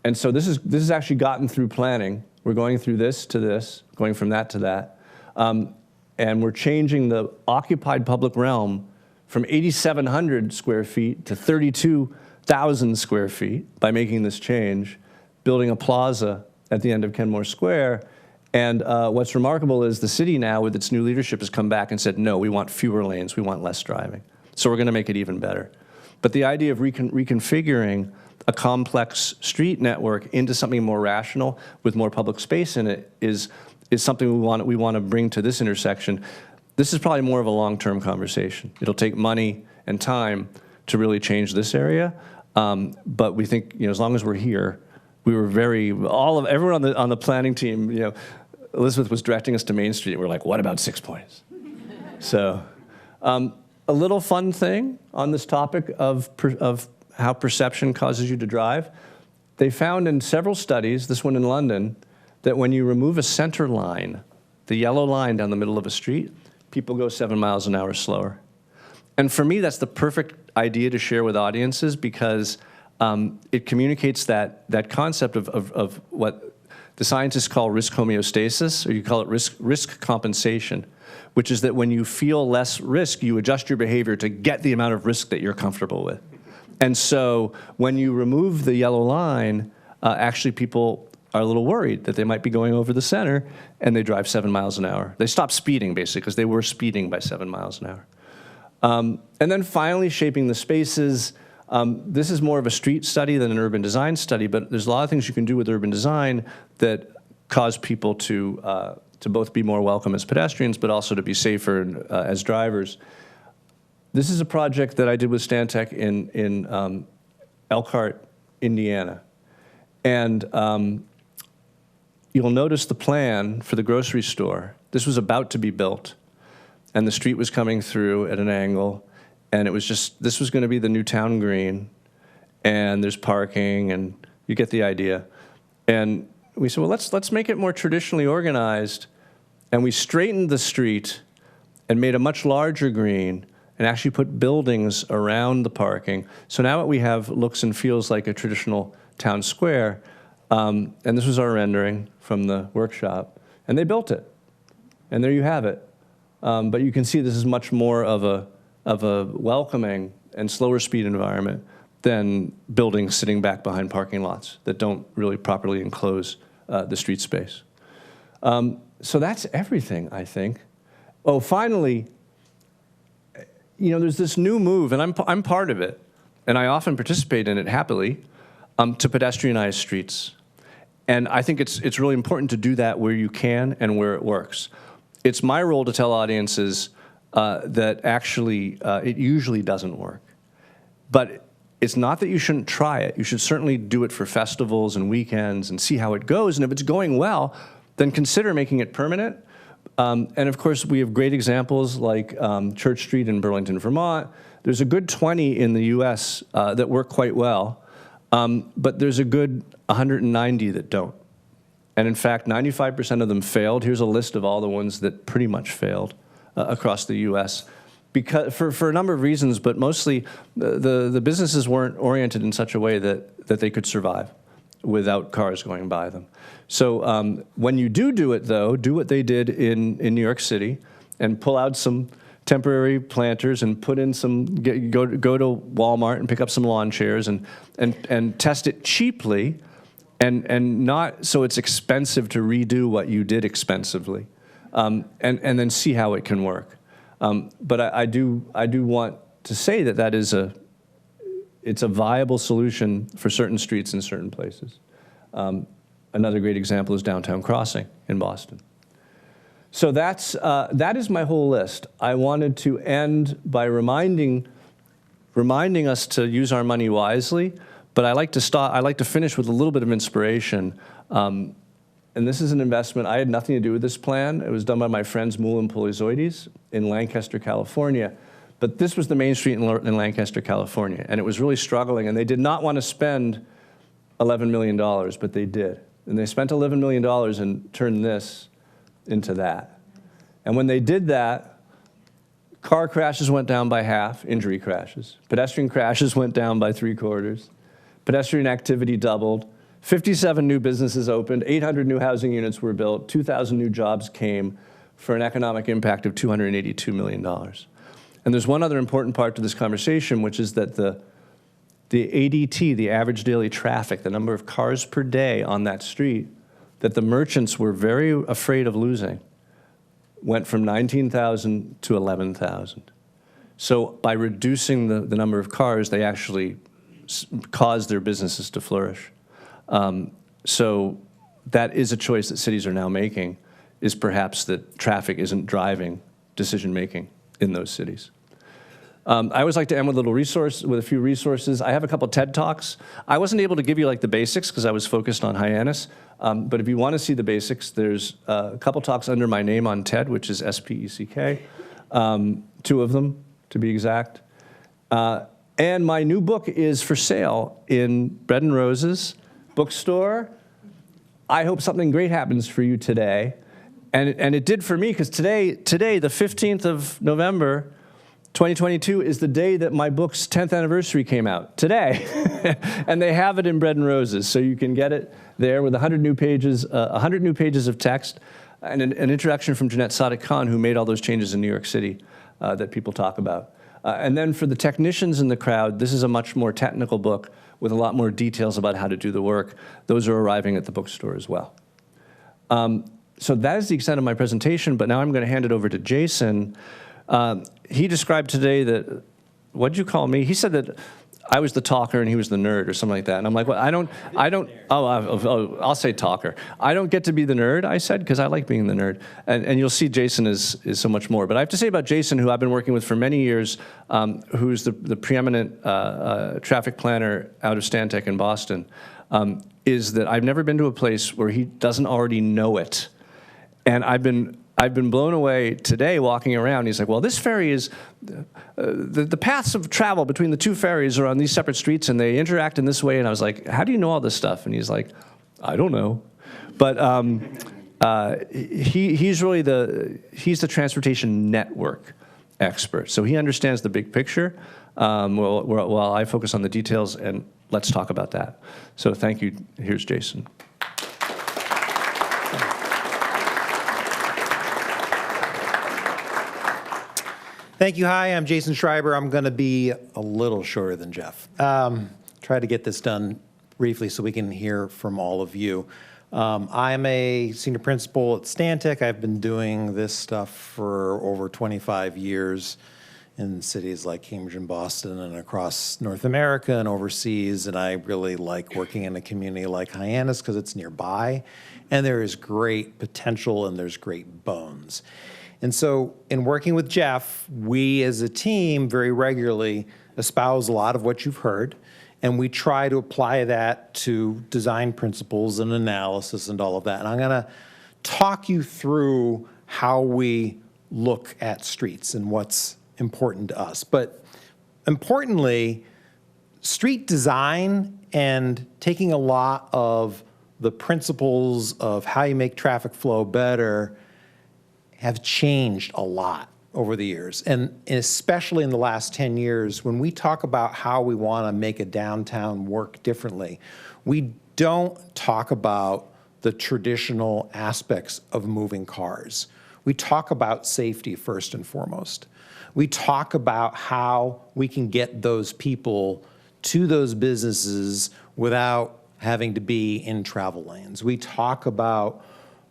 And so this is actually gotten through planning. We're going through this to this, going from that to that. And we're changing the occupied public realm from 8,700 square feet to 32,000 square feet by making this change, building a plaza at the end of Kenmore Square. And what's remarkable is the city now, with its new leadership, has come back and said, no, we want fewer lanes, we want less driving. So we're going to make it even better. But the idea of reconfiguring a complex street network into something more rational with more public space in it is something we want to bring to this intersection. This is probably more of a long-term conversation. It'll take money and time to really change this area, but we think, as long as we're here, we were everyone on the planning team, Elizabeth was directing us to Main Street, and we're like, what about 6 points? So, a little fun thing on this topic of how perception causes you to drive. They found in several studies, this one in London, that when you remove a center line, the yellow line down the middle of a street, people go 7 miles an hour slower. And for me, that's the perfect idea to share with audiences because it communicates that concept of what the scientists call risk homeostasis, or you call it risk compensation, which is that when you feel less risk, you adjust your behavior to get the amount of risk that you're comfortable with. And so when you remove the yellow line, actually people are a little worried that they might be going over the center, and they drive 7 miles an hour. They stop speeding, basically, because they were speeding by 7 miles an hour. And then finally, shaping the spaces. This is more of a street study than an urban design study, but there's a lot of things you can do with urban design that cause people to both be more welcome as pedestrians, but also to be safer as drivers. This is a project that I did with Stantec in Elkhart, Indiana. And you'll notice the plan for the grocery store. This was about to be built, and the street was coming through at an angle, and this was going to be the new town green, and there's parking, and you get the idea. And we said, well, let's make it more traditionally organized, and we straightened the street and made a much larger green and actually put buildings around the parking. So now what we have looks and feels like a traditional town square. And this was our rendering from the workshop. And they built it. And there you have it. But you can see this is much more of a welcoming and slower speed environment than buildings sitting back behind parking lots that don't really properly enclose the street space. So that's everything, I think. Oh, finally, there's this new move, and I'm part of it, and I often participate in it happily, to pedestrianize streets. And I think it's really important to do that where you can and where it works. It's my role to tell audiences that actually it usually doesn't work. But it's not that you shouldn't try it. You should certainly do it for festivals and weekends and see how it goes. And if it's going well, then consider making it permanent. And of course, we have great examples like Church Street in Burlington, Vermont. There's a good 20 in the US that work quite well. But there's a good 190 that don't. And in fact, 95% of them failed. Here's a list of all the ones that pretty much failed across the US. Because, for a number of reasons, but mostly the businesses weren't oriented in such a way that they could survive without cars going by them. So when you do it, though, do what they did in New York City and pull out some temporary planters and put in go to Walmart and pick up some lawn chairs and test it cheaply and not so it's expensive to redo what you did expensively, and then see how it can work. But I do want to say that is it's a viable solution for certain streets in certain places. Another great example is Downtown Crossing in Boston. So that is my whole list. I wanted to end by reminding us to use our money wisely, but I like to finish with a little bit of inspiration. And this is an investment. I had nothing to do with this plan. It was done by my friends Moule and Polizoides in Lancaster, California. But this was the main street in Lancaster, California, and it was really struggling. And they did not want to spend $11 million, but they did. And they spent $11 million and turned this into that. And when they did that, car crashes went down by half, injury crashes. Pedestrian crashes went down by 3/4. Pedestrian activity doubled. 57 new businesses opened, 800 new housing units were built, 2,000 new jobs came for an economic impact of $282 million. And there's one other important part to this conversation, which is that the ADT, the average daily traffic, the number of cars per day on that street, that the merchants were very afraid of losing, went from 19,000 to 11,000. So by reducing the number of cars, they actually caused their businesses to flourish. So that is a choice that cities are now making, is perhaps that traffic isn't driving decision-making in those cities. I always like to end with a few resources. I have a couple TED Talks. I wasn't able to give you like the basics because I was focused on Hyannis. But if you want to see the basics, there's a couple talks under my name on TED, which is SPECK, 2 of them to be exact. And my new book is for sale in Bread and Roses bookstore. I hope something great happens for you today. And it did for me, because today, the 15th of November, 2022, is the day that my book's 10th anniversary came out, today. And they have it in Bread and Roses, so you can get it there with 100 new pages of text, and an introduction from Jeanette Sadiq-Khan, who made all those changes in New York City that people talk about. And then for the technicians in the crowd, this is a much more technical book with a lot more details about how to do the work. Those are arriving at the bookstore as well. So that is the extent of my presentation, but now I'm going to hand it over to Jason. He described today that, what'd you call me? He said that I was the talker and he was the nerd or something like that. And I'm like, well, I'll say talker. I don't get to be the nerd, I said, because I like being the nerd. And you'll see Jason is so much more. But I have to say about Jason, who I've been working with for many years, who's the preeminent traffic planner out of Stantec in Boston, is that I've never been to a place where he doesn't already know it. And I've been blown away today walking around. He's like, well, this ferry is, the paths of travel between the two ferries are on these separate streets and they interact in this way. And I was like, how do you know all this stuff? And he's like, I don't know. But he's really he's the transportation network expert. So he understands the big picture while I focus on the details, and let's talk about that. So thank you. Here's Jason. Thank you. Hi, I'm Jason Schreiber. I'm going to be a little shorter than Jeff. Try to get this done briefly so we can hear from all of you. I'm a senior principal at Stantec. I've been doing this stuff for over 25 years in cities like Cambridge and Boston and across North America and overseas. And I really like working in a community like Hyannis because it's nearby. And there is great potential and there's great bones. And so in working with Jeff, we as a team very regularly espouse a lot of what you've heard, and we try to apply that to design principles and analysis and all of that. And I'm going to talk you through how we look at streets and what's important to us. But importantly, street design and taking a lot of the principles of how you make traffic flow better have changed a lot over the years. And especially in the last 10 years, when we talk about how we want to make a downtown work differently, we don't talk about the traditional aspects of moving cars. We talk about safety first and foremost. We talk about how we can get those people to those businesses without having to be in travel lanes. We talk about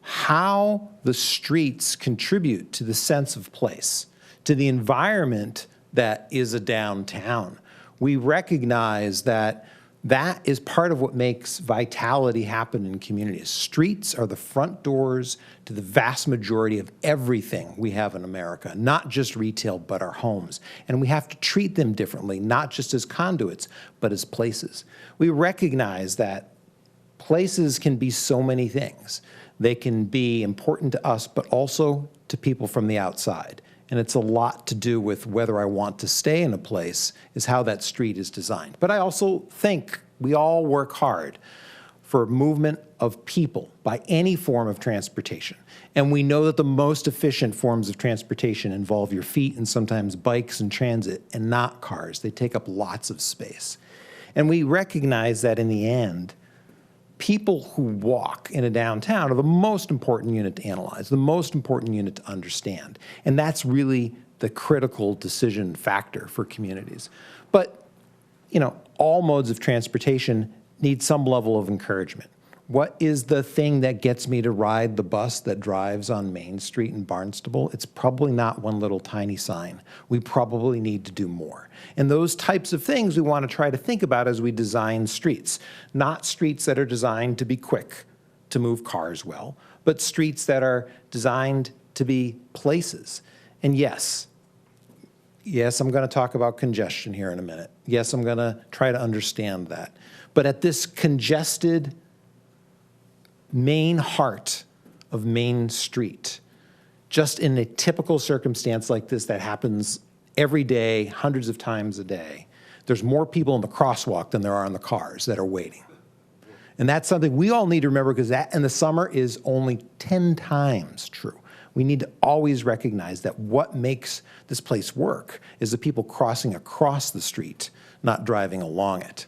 how the streets contribute to the sense of place, to the environment that is a downtown. We recognize that that is part of what makes vitality happen in communities. Streets are the front doors to the vast majority of everything we have in America, not just retail, but our homes. And we have to treat them differently, not just as conduits, but as places. We recognize that places can be so many things. They can be important to us, but also to people from the outside. And it's a lot to do with whether I want to stay in a place is how that street is designed. But I also think we all work hard for movement of people by any form of transportation. And we know that the most efficient forms of transportation involve your feet and sometimes bikes and transit and not cars. They take up lots of space. And we recognize that in the end, people who walk in a downtown are the most important unit to analyze, the most important unit to understand. And that's really the critical decision factor for communities. But, you know, all modes of transportation need some level of encouragement. What is the thing that gets me to ride the bus that drives on Main Street in Barnstable? It's probably not one little tiny sign. We probably need to do more. And those types of things we want to try to think about as we design streets. Not streets that are designed to be quick, to move cars well, but streets that are designed to be places. And yes, I'm going to talk about congestion here in a minute. Yes, I'm going to try to understand that. But at this congested main heart of Main Street, just in a typical circumstance like this that happens every day, hundreds of times a day, there's more people in the crosswalk than there are in the cars that are waiting. And that's something we all need to remember, because that in the summer is only 10 times true. We need to always recognize that what makes this place work is the people crossing across the street, not driving along it.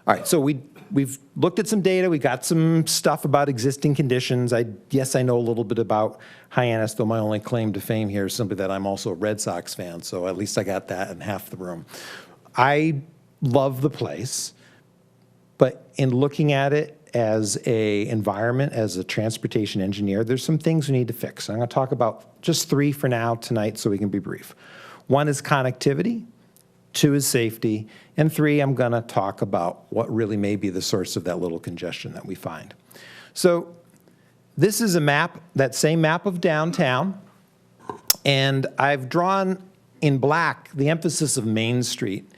All right, so we've looked at some data. We got some stuff about existing conditions. Yes, I know a little bit about Hyannis, though my only claim to fame here is simply that I'm also a Red Sox fan, so at least I got that in half the room. I love the place, but in looking at it as an environment, as a transportation engineer, there's some things we need to fix. I'm going to talk about just 3 for now tonight so we can be brief. 1 is connectivity. 2 is safety, and 3, I'm going to talk about what really may be the source of that little congestion that we find. So this is a map, that same map of downtown, and I've drawn in black the emphasis of Main Street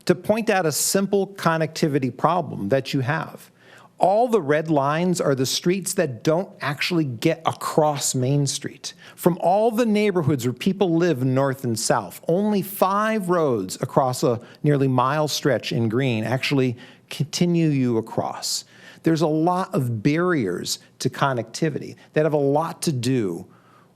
to point out a simple connectivity problem that you have. All the red lines are the streets that don't actually get across Main Street. From all the neighborhoods where people live north and south, only 5 roads across a nearly mile stretch in green actually continue you across. There's a lot of barriers to connectivity that have a lot to do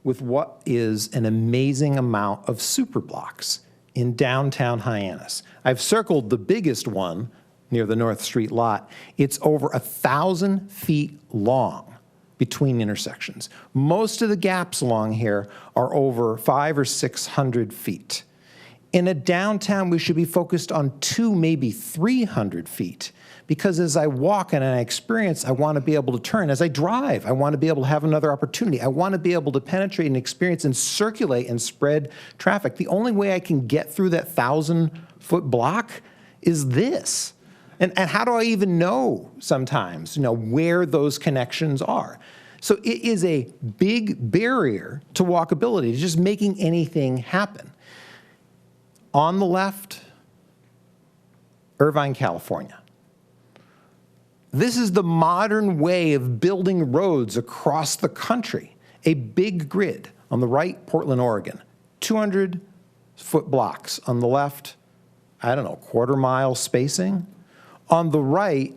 with what is an amazing amount of superblocks in downtown Hyannis. I've circled the biggest one near the North Street lot. It's over 1,000 feet long between intersections. Most of the gaps along here are over 500 or 600 feet. In a downtown, we should be focused on 200, maybe 300 feet, because as I walk and I experience, I want to be able to turn. As I drive, I want to be able to have another opportunity. I want to be able to penetrate and experience and circulate and spread traffic. The only way I can get through that 1,000-foot block is this. And how do I even know sometimes, where those connections are? So it is a big barrier to walkability, to just making anything happen. On the left, Irvine, California. This is the modern way of building roads across the country. A big grid. On the right, Portland, Oregon. 200-foot blocks. On the left, quarter-mile spacing. On the right,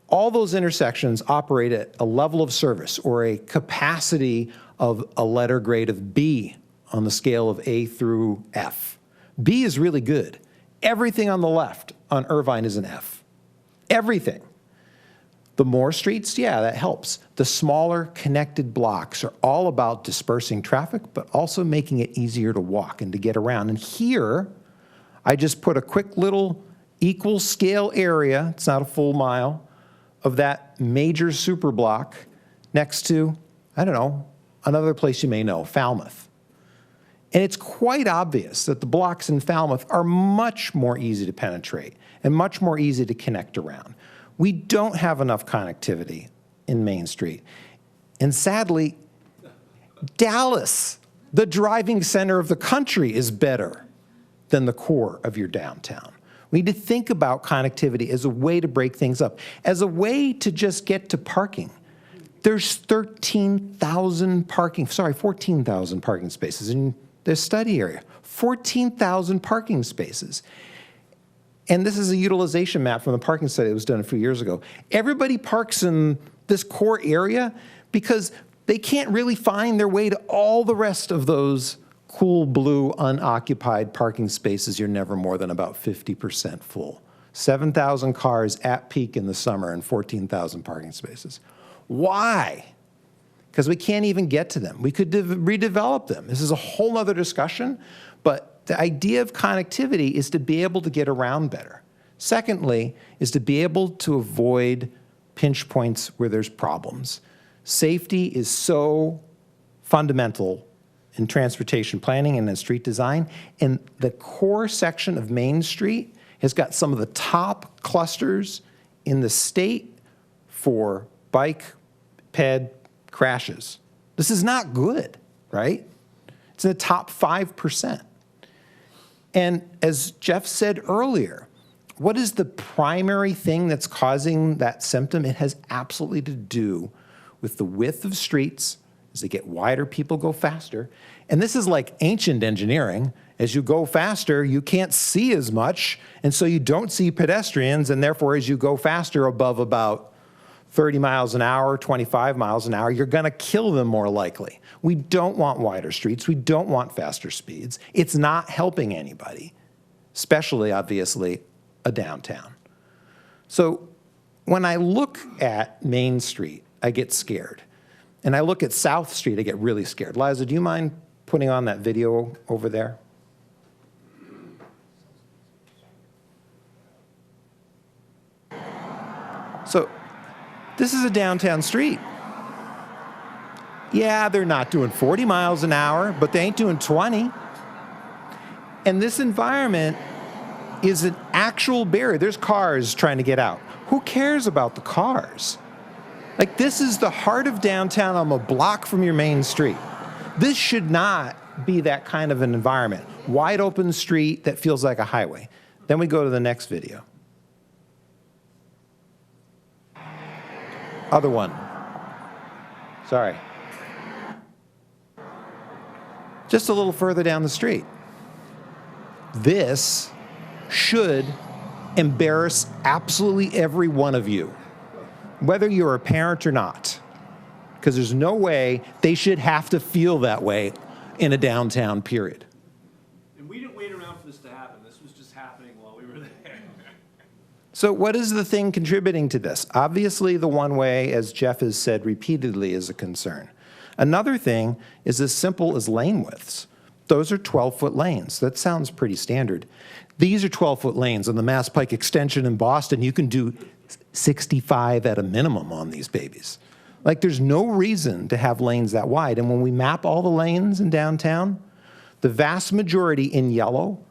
all those intersections operate at a level of service or a capacity of a letter grade of B on the scale of A through F. B is really good. Everything on the left on Irvine is an F. Everything. The more streets, that helps. The smaller connected blocks are all about dispersing traffic, but also making it easier to walk and to get around. And here, I just put a quick little equal scale area, it's not a full mile, of that major super block next to, another place you may know, Falmouth. And it's quite obvious that the blocks in Falmouth are much more easy to penetrate and much more easy to connect around. We don't have enough connectivity in Main Street. And sadly, Dallas, the driving center of the country, is better than the core of your downtown. We need to think about connectivity as a way to break things up, as a way to just get to parking. There's 14,000 parking spaces in the study area. 14,000 parking spaces. And this is a utilization map from the parking study that was done a few years ago. Everybody parks in this core area because they can't really find their way to all the rest of those cool blue unoccupied parking spaces. You're never more than about 50% full. 7,000 cars at peak in the summer and 14,000 parking spaces. Why? Because we can't even get to them. We could redevelop them. This is a whole other discussion, but the idea of connectivity is to be able to get around better. Secondly, is to be able to avoid pinch points where there's problems. Safety is so fundamental in transportation planning and in street design, and the core section of Main Street has got some of the top clusters in the state for bike, ped crashes. This is not good, right? It's in the top 5%. And as Jeff said earlier, what is the primary thing that's causing that symptom? It has absolutely to do with the width of streets. As they get wider, people go faster. And this is like ancient engineering. As you go faster, you can't see as much, and so you don't see pedestrians, and therefore as you go faster above about 30 miles an hour, 25 miles an hour, you're gonna kill them more likely. We don't want wider streets. We don't want faster speeds. It's not helping anybody, especially, obviously, a downtown. So when I look at Main Street, I get scared. And I look at South Street, I get really scared. Liza, do you mind putting on that video over there? So this is a downtown street. Yeah, they're not doing 40 miles an hour, but they ain't doing 20. And this environment is an actual barrier. There's cars trying to get out. Who cares about the cars? Like, this is the heart of downtown. I'm a block from your main street. This should not be that kind of an environment. Wide open street that feels like a highway. Then we go to the next video. Other one. Sorry. Just a little further down the street. This should embarrass absolutely every one of you, whether you're a parent or not, because there's no way they should have to feel that way in a downtown, period. And we didn't wait around for this to happen. This was just happening while we were there. So what is the thing contributing to this? Obviously, the one way, as Jeff has said repeatedly, is a concern. Another thing is as simple as lane widths. Those are 12-foot lanes. That sounds pretty standard. These are 12-foot lanes. On the Mass Pike extension in Boston, you can do 65 at a minimum on these babies. Like, there's no reason to have lanes that wide. And when we map all the lanes in downtown, the vast majority in yellow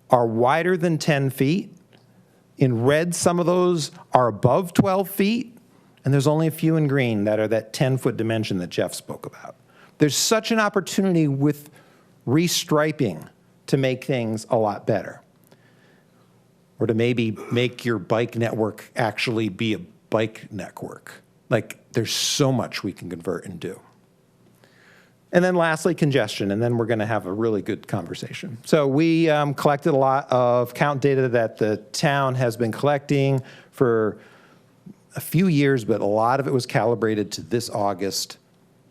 are wider than 10 feet. In red, some of those are above 12 feet. And there's only a few in green that are that 10-foot dimension that Jeff spoke about. There's such an opportunity with restriping to make things a lot better. Or to maybe make your bike network actually be a bike network. Like, there's so much we can convert and do. And then lastly, congestion, and then we're gonna have a really good conversation. So we collected a lot of count data that the town has been collecting for a few years, but a lot of it was calibrated to this August,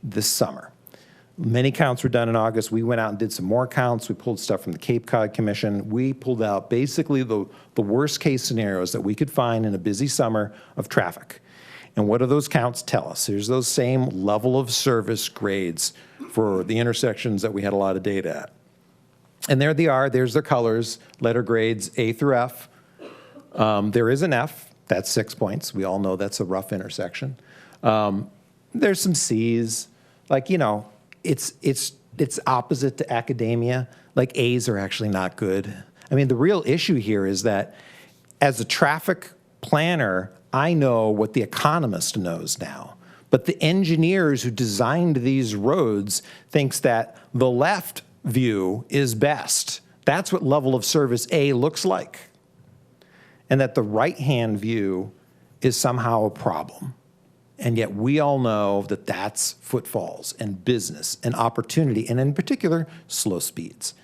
this summer. Many counts were done in August. We went out and did some more counts. We pulled stuff from the Cape Cod Commission. We pulled out basically the worst case scenarios that we could find in a busy summer of traffic. And what do those counts tell us? Here's those same level of service grades for the intersections that we had a lot of data at. And there they are. There's their colors, letter grades A through F. There is an F. That's 6 points. We all know that's a rough intersection. There's some C's. Like, you know, it's it's opposite to academia. Like A's are actually not good. I mean, the real issue here is that as a traffic planner, I know what the economist knows now. But the engineers who designed these roads thinks that the left view is best. That's what level of service A looks like. And that the right-hand view is somehow a problem. And yet we all know that that's footfalls and business and opportunity, and in particular, slow speeds.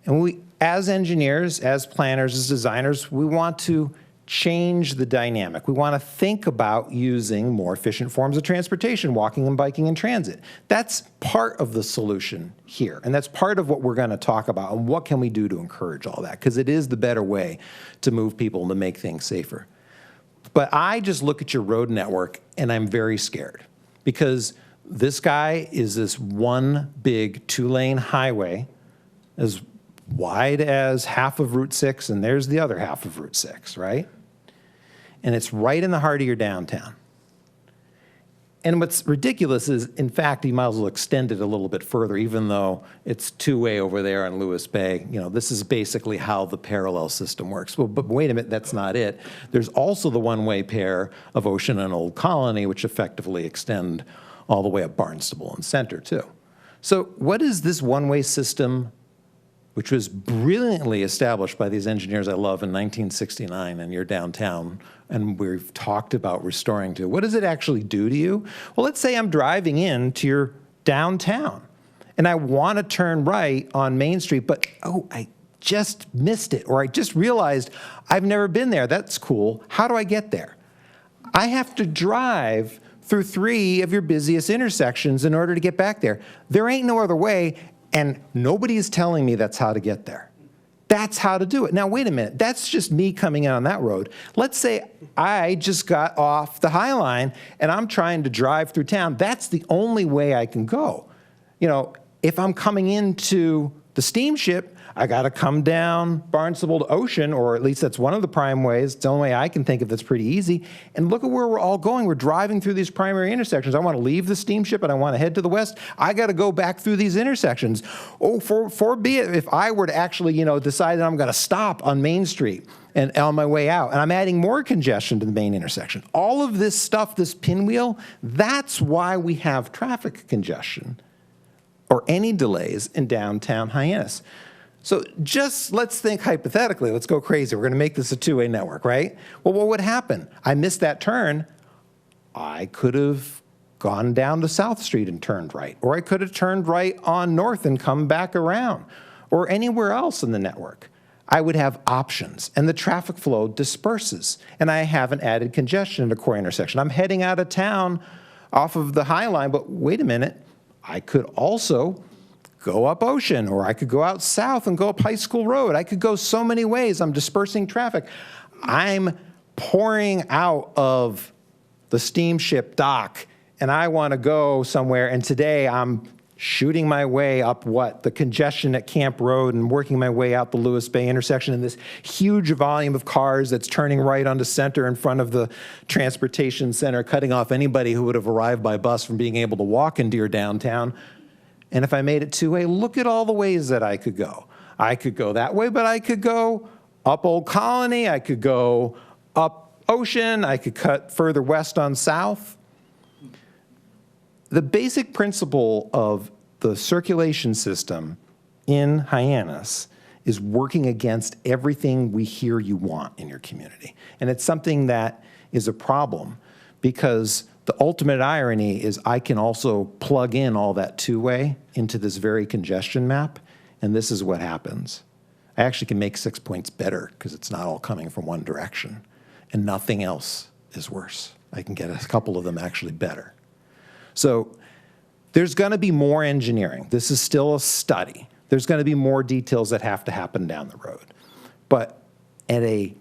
And we, as engineers, as planners, as designers, we want to change the dynamic. We want to think about using more efficient forms of transportation, walking and biking and transit. That's part of the solution here, and that's part of what we're going to talk about, and what can we do to encourage all that, because it is the better way to move people and to make things safer. But I just look at your road network, and I'm very scared, because this guy is this one big 2-lane highway, as wide as half of Route 6, and there's the other half of Route 6, right? And it's right in the heart of your downtown. And what's ridiculous is, in fact, you might as well extend it a little bit further, even though it's two-way over there on Lewis Bay. You know, this is basically how the parallel system works. Well, but wait a minute, that's not it. There's also the one-way pair of Ocean and Old Colony, which effectively extend all the way up Barnstable and Center, too. So what is this one-way system, which was brilliantly established by these engineers I love in 1969 in your downtown, and we've talked about restoring to? What does it actually do to you? Well, let's say I'm driving into your downtown, and I want to turn right on Main Street, but, oh, I just missed it, or I just realized I've never been there. That's cool. How do I get there? I have to drive through 3 of your busiest intersections in order to get back there. There ain't no other way, and nobody is telling me that's how to get there. That's how to do it. Now, wait a minute. That's just me coming in on that road. Let's say I just got off the High Line and I'm trying to drive through town. That's the only way I can go. You know, if I'm coming into the steamship, I got to come down Barnstable to Ocean, or at least that's one of the prime ways. It's the only way I can think of that's pretty easy. And look at where we're all going. We're driving through these primary intersections. I want to leave the steamship and I want to head to the west. I got to go back through these intersections. Oh, forbid if I were to actually, you know, decide that I'm going to stop on Main Street and on my way out, and I'm adding more congestion to the main intersection. All of this stuff, this pinwheel, that's why we have traffic congestion or any delays in downtown Hyannis. So just let's think hypothetically, let's go crazy. We're going to make this a 2-way network, right? Well, what would happen? I missed that turn. I could have gone down to South Street and turned right, or I could have turned right on North and come back around, or anywhere else in the network. I would have options, and the traffic flow disperses, and I haven't added congestion at a core intersection. I'm heading out of town off of the High Line, but wait a minute, I could also go up Ocean, or I could go out south and go up High School Road. I could go so many ways. I'm dispersing traffic. I'm pouring out of the steamship dock, and I want to go somewhere, and today I'm shooting my way up the congestion at Camp Road and working my way out the Lewis Bay intersection in this huge volume of cars that's turning right onto Center in front of the transportation center, cutting off anybody who would have arrived by bus from being able to walk into your downtown. And if I made it 2-way, look at all the ways that I could go. I could go that way, but I could go up Old Colony. I could go up Ocean. I could cut further west on South. The basic principle of the circulation system in Hyannis is working against everything we hear you want in your community. And it's something that is a problem, because the ultimate irony is I can also plug in all that 2-way into this very congestion map, and this is what happens. I actually can make 6 points better because it's not all coming from one direction, and nothing else is worse. I can get a couple of them actually better. So there's going to be more engineering. This is still a study. There's going to be more details that have to happen down the road. But at a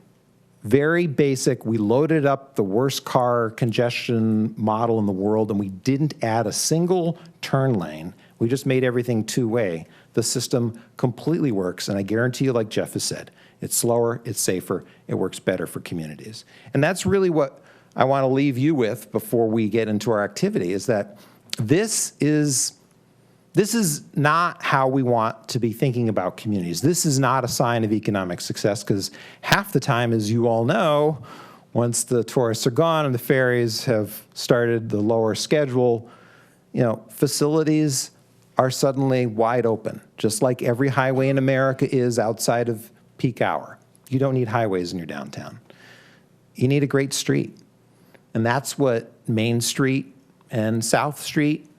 very basic, we loaded up the worst car congestion model in the world, and we didn't add a single turn lane. We just made everything 2-way. The system completely works, and I guarantee you, like Jeff has said, it's slower, it's safer, it works better for communities. And that's really what I want to leave you with before we get into our activity, is that this is This is not how we want to be thinking about communities. This is not a sign of economic success, because half the time, as you all know, once the tourists are gone and the ferries have started the lower schedule, facilities are suddenly wide open, just like every highway in America is outside of peak hour. You don't need highways in your downtown. You need a great street. And that's what Main Street and South Street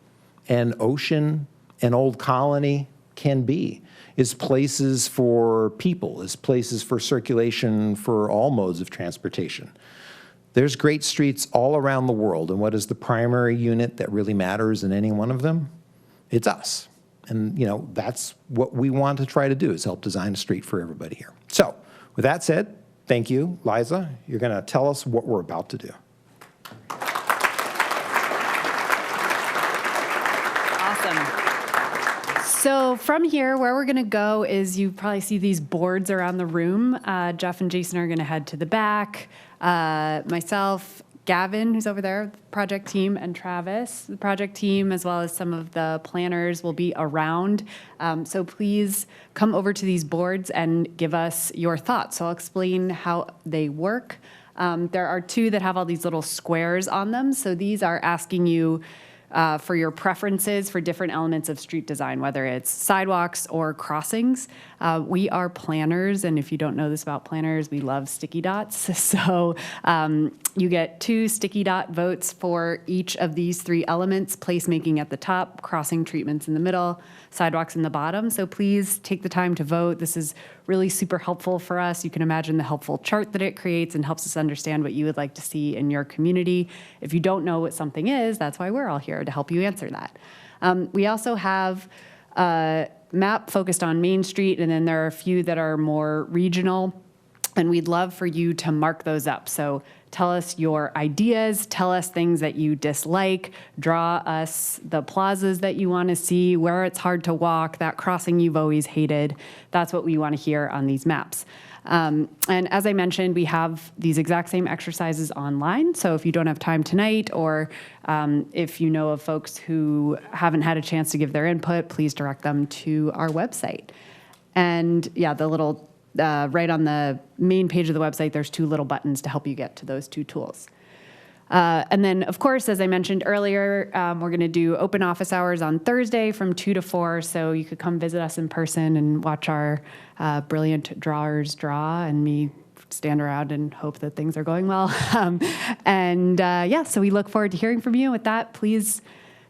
and Ocean and Old Colony can be, is places for people, is places for circulation for all modes of transportation. There's great streets all around the world, and what is the primary unit that really matters in any one of them? It's us. And that's what we want to try to do, is help design a street for everybody here. So with that said, thank you. Liza, you're going to tell us what we're about to do. So from here, where we're going to go is you probably see these boards around the room. Jeff and Jason are going to head to the back. Myself, Gavin, who's over there, the project team, and Travis, the project team, as well as some of the planners will be around. So please come over to these boards and give us your thoughts. So I'll explain how they work. There are two that have all these little squares on them. So these are asking you for your preferences for different elements of street design, whether it's sidewalks or crossings. We are planners, and if you don't know this about planners, we love sticky dots. So you get 2 sticky dot votes for each of these 3 elements: placemaking at the top, crossing treatments in the middle, sidewalks in the bottom. So please take the time to vote. This is really super helpful for us. You can imagine the helpful chart that it creates and helps us understand what you would like to see in your community. If you don't know what something is, that's why we're all here, to help you answer that. We also have a map focused on Main Street, and then there are a few that are more regional, and we'd love for you to mark those up. So tell us your ideas, tell us things that you dislike, draw us the plazas that you want to see, where it's hard to walk, that crossing you've always hated. That's what we want to hear on these maps. And as I mentioned, we have these exact same exercises online. So if you don't have time tonight, or if you know of folks who haven't had a chance to give their input, please direct them to our website. And yeah, the little, right on the main page of the website, there's 2 little buttons to help you get to those 2 tools. And then, of course, as I mentioned earlier, we're going to do open office hours on Thursday from 2 to 4, so you could come visit us in person and watch our brilliant drawers draw, and me stand around and hope that things are going well. Yeah, so we look forward to hearing from you. With that, please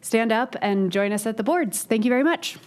stand up and join us at the boards. Thank you very much.